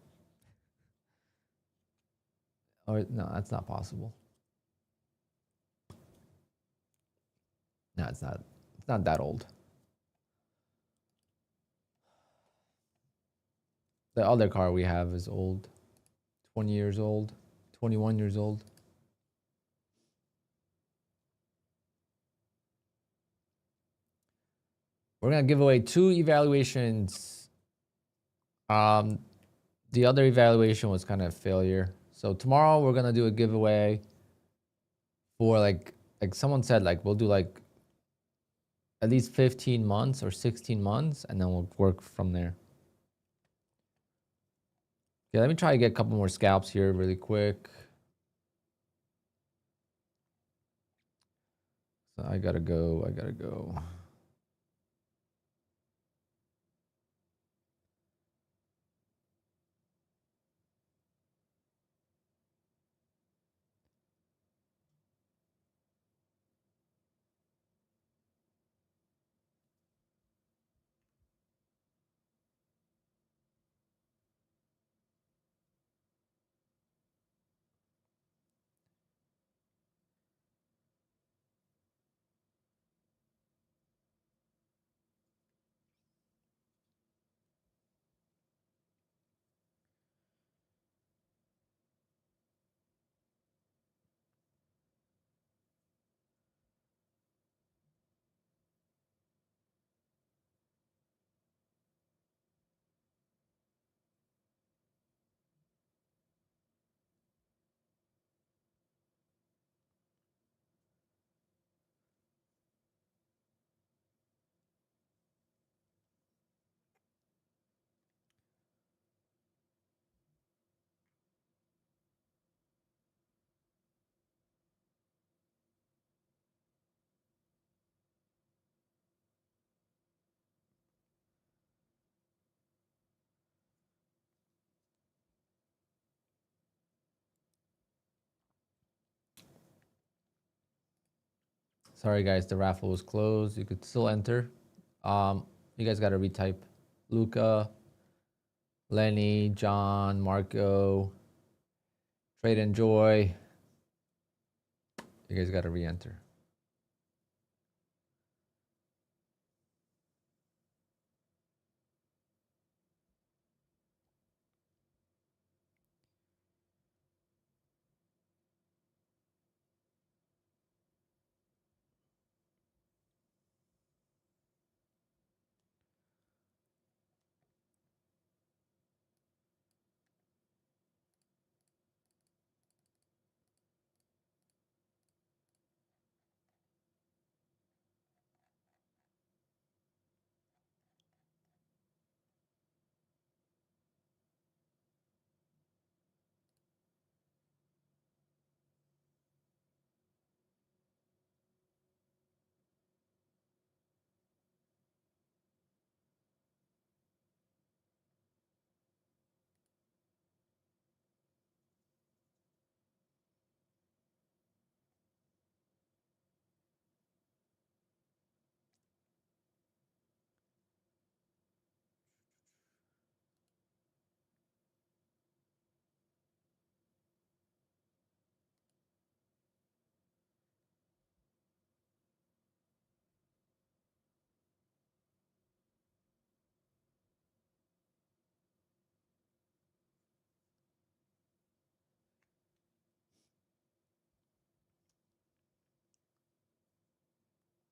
Speaker 2: Or no, that's not possible. No, it's not. It's not that old. The other car we have is old, 20 years old, 21 years old. We're gonna give away 2 evaluations. The other evaluation was kind of a failure. So tomorrow we're gonna do a giveaway for like someone said, like we'll do like at least 15 months or 16 months, and then we'll work from there. Okay, let me try to get a couple more scalps here really quick. So I gotta go. Sorry guys, the raffle was closed. You could still enter. You guys gotta retype. Luca, Lenny, John, Marco, Trade Enjoy. You guys gotta re-enter.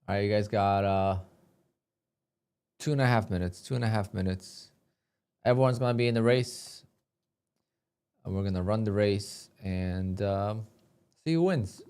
Speaker 2: All right, you guys got 2.5 minutes. 2.5 minutes. Everyone's gonna be in the race, and we're gonna run the race and see who wins.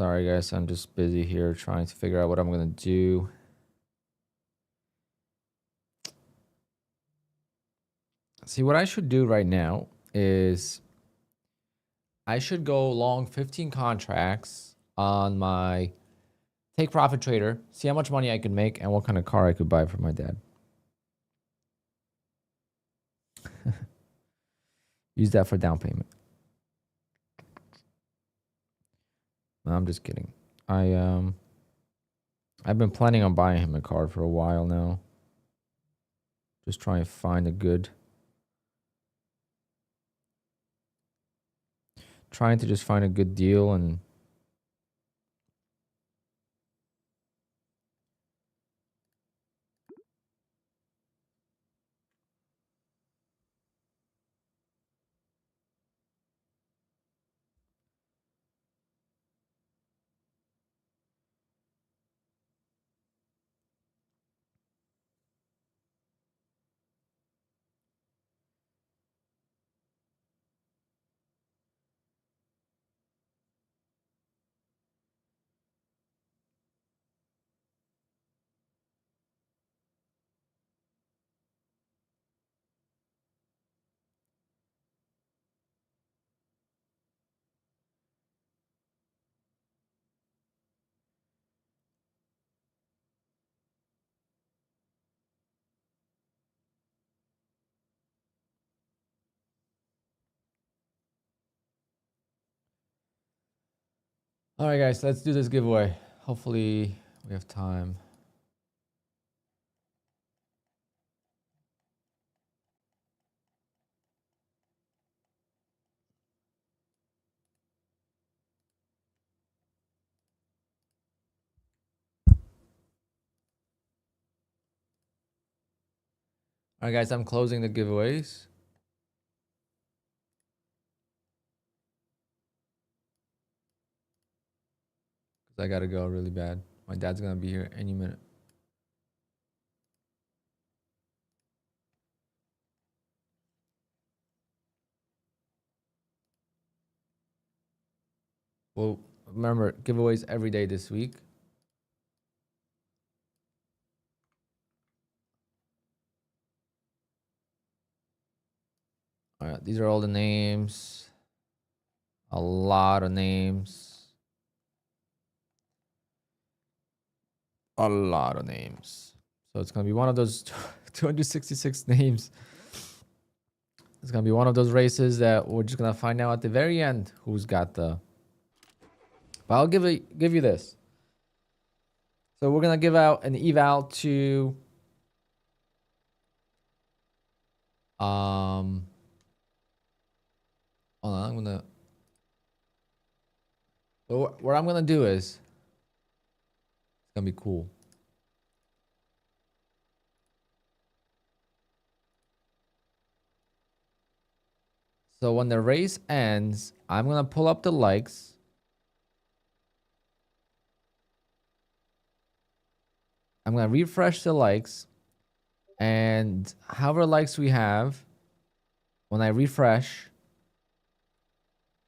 Speaker 2: Sorry, guys. I'm just busy here trying to figure out what I'm going to do. See, what I should do right now is I should go long 15 contracts on my Take Profit Trader, see how much money I could make and what kind of car I could buy for my dad. Use that for down payment. No, I'm just kidding. I've been planning on buying him a car for a while now. Just trying to find a good... Trying to just find a good deal and... All right, guys, let's do this giveaway. Hopefully we have time. All right, guys, I'm closing the giveaways. I gotta go really bad. My dad's gonna be here any minute. Well, remember, giveaways every day this week. All right, these are all the names. A lot of names. A lot of names. So it's gonna be one of those 266 names. It's gonna be one of those races that we're just gonna find out at the very end who's got the... But I'll give you this. So we're gonna give out an eval to hold on, I'm gonna... What I'm gonna do is, it's gonna be cool. So when the race ends, I'm gonna pull up the likes. I'm gonna refresh the likes, and however likes we have, when I refresh,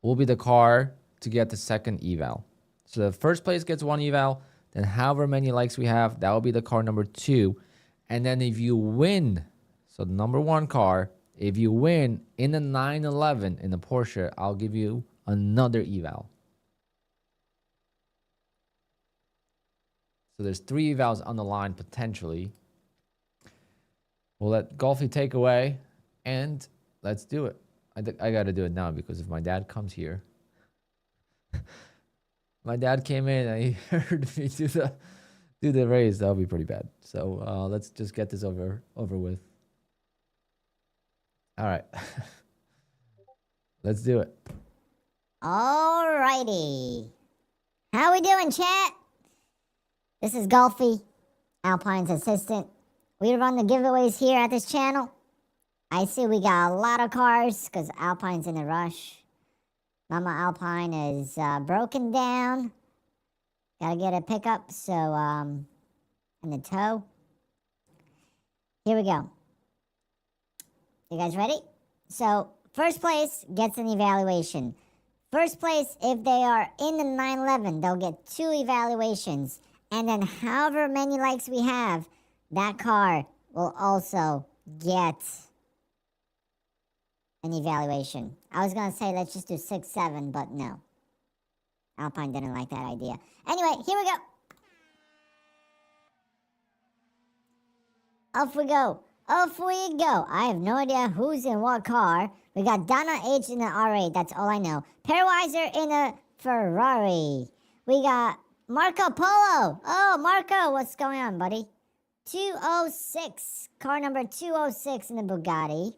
Speaker 2: will be the car to get the second eval. So the first place gets one eval, then however many likes we have, that will be the car number 2. And then if you win, so the number 1 car, if you win in the 911 in the Porsche, I'll give you another eval. So there's 3 evals on the line potentially. We'll let Golfy take away, and let's do it. I got to do it now because if my dad comes here, my dad came in and he heard me do the race, that'll be pretty bad. So let's just get this over with. All right. Let's do it.
Speaker 3: Alrighty. How we doing, chat? This is Golfy, Alpine's assistant. We run the giveaways here at this channel. I see we got a lot of cars because Alpine's in a rush. Mama Alpine is broken down. Gotta get a pickup, so, in the tow. Here we go. You guys ready? So, first place gets an evaluation. First place, if they are in the 911, they'll get 2 evaluations. And then however many likes we have, that car will also get an evaluation. I was going to say let's just do 6, 7, but no. Alpine didn't like that idea. Anyway, here we go. Off we go. Off we go. I have no idea who's in what car. We got Donna H in an R8. That's all I know. Pairweiser in a Ferrari. We got Marco Polo. Oh, Marco, what's going on, buddy? 206. Car number 206 in the Bugatti.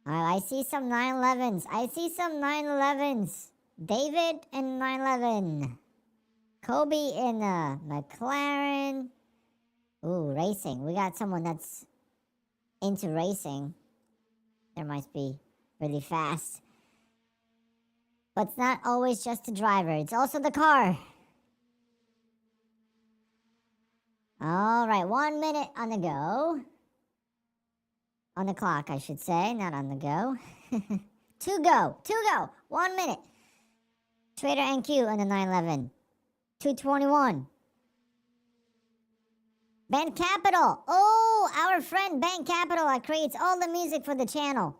Speaker 3: All right, I see some 911s. I see some 911s. David in 911. Kobe in a McLaren. Ooh, racing. We got someone that's into racing. There must be really fast. But it's not always just the driver. It's also the car. All right, 1 minute on the go. On the clock, I should say, not on the go. To go. 1 minute. Trader NQ on the 911. 221. Band Capital. Oh, our friend Band Capital that creates all the music for the channel.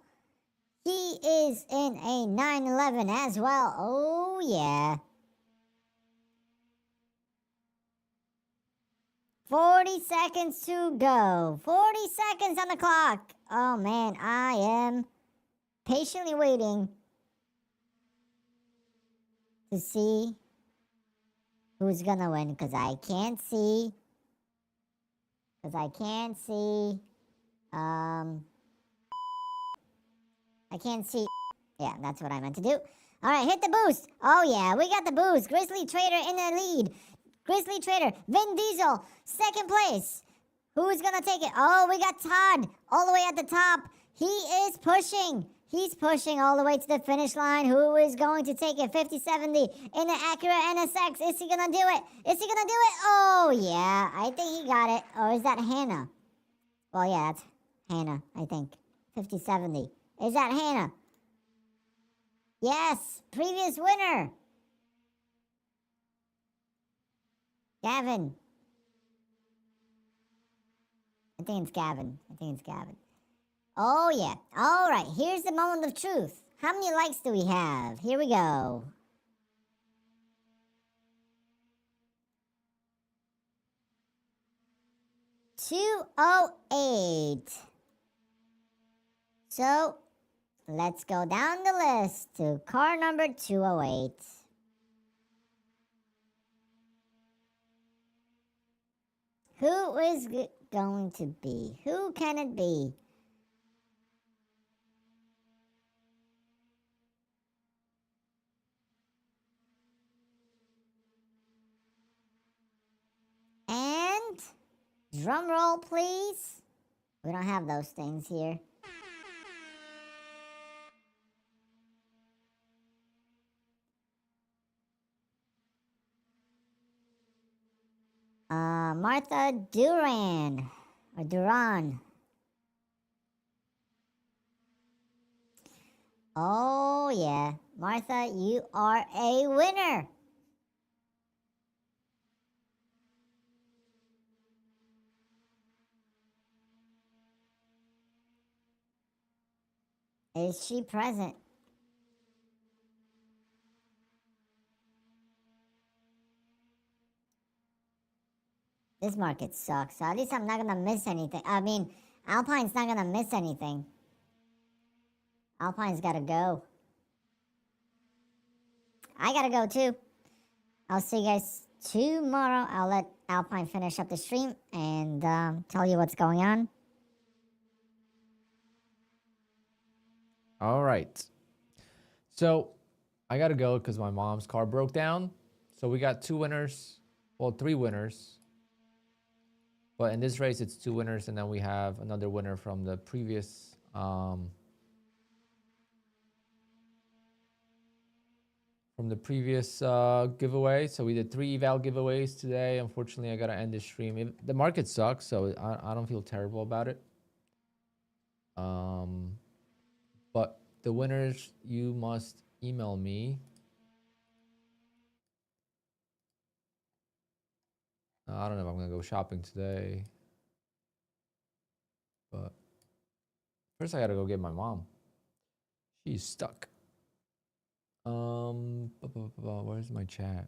Speaker 3: He is in a 911 as well. Oh, yeah. 40 seconds to go. 40 seconds on the clock. Oh, man, I am patiently waiting to see who's gonna win because I can't see. I can't see. Yeah, that's what I meant to do. All right, hit the boost. Oh, yeah, we got the boost. Grizzly Trader in the lead. Grizzly Trader, Vin Diesel, second place. Who's going to take it? Oh, we got Todd all the way at the top. He is pushing. He's pushing all the way to the finish line. Who is going to take it? 5070 in the Acura NSX. Is he going to do it? Is he going to do it? Oh, yeah. I think he got it. Or is that Hannah? Well, yeah, that's Hannah, I think. 5070. Is that Hannah? Yes. Previous winner. Gavin. I think it's Gavin. Oh, yeah. All right. Here's the moment of truth. How many likes do we have? Here we go. $208. So, let's go down the list to car number 208. Who is it going to be? Who can it be? And drum roll, please. We don't have those things here. Martha Duran or Duran. Oh yeah, Martha, you are a winner. Is she present? This market sucks, so at least I'm not gonna miss anything. I mean, Alpine's not gonna miss anything. Alpine's gotta go. I gotta go too. I'll see you guys tomorrow. I'll let Alpine finish up the stream and tell you what's going on.
Speaker 2: All right. So I got to go because my mom's car broke down. So we got 2 winners. Well, 3 winners. But in this race, it's 2 winners. And then we have another winner from the previous giveaway. So we did 3 eval giveaways today. Unfortunately, I got to end the stream. The market sucks, so I don't feel terrible about it. But the winners, you must email me. I don't know if I'm gonna go shopping today, but first I gotta go get my mom. She's stuck. Where's my chat?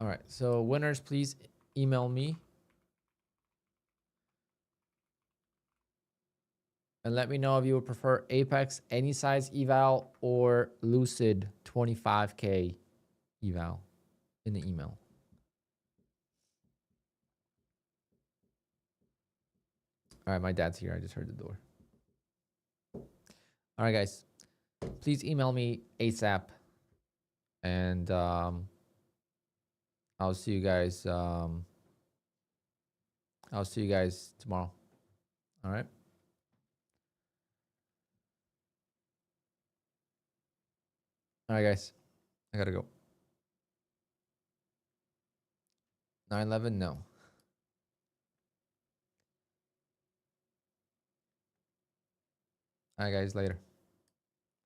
Speaker 2: All right, so winners, please email me and let me know if you would prefer Apex any size eval or Lucid 25K eval in the email. All right, my dad's here. I just heard the door. All right, guys, please email me ASAP, and I'll see you guys. I'll see you guys tomorrow. All right. All right, guys. I gotta go. 9/11, no. All right, guys. Later.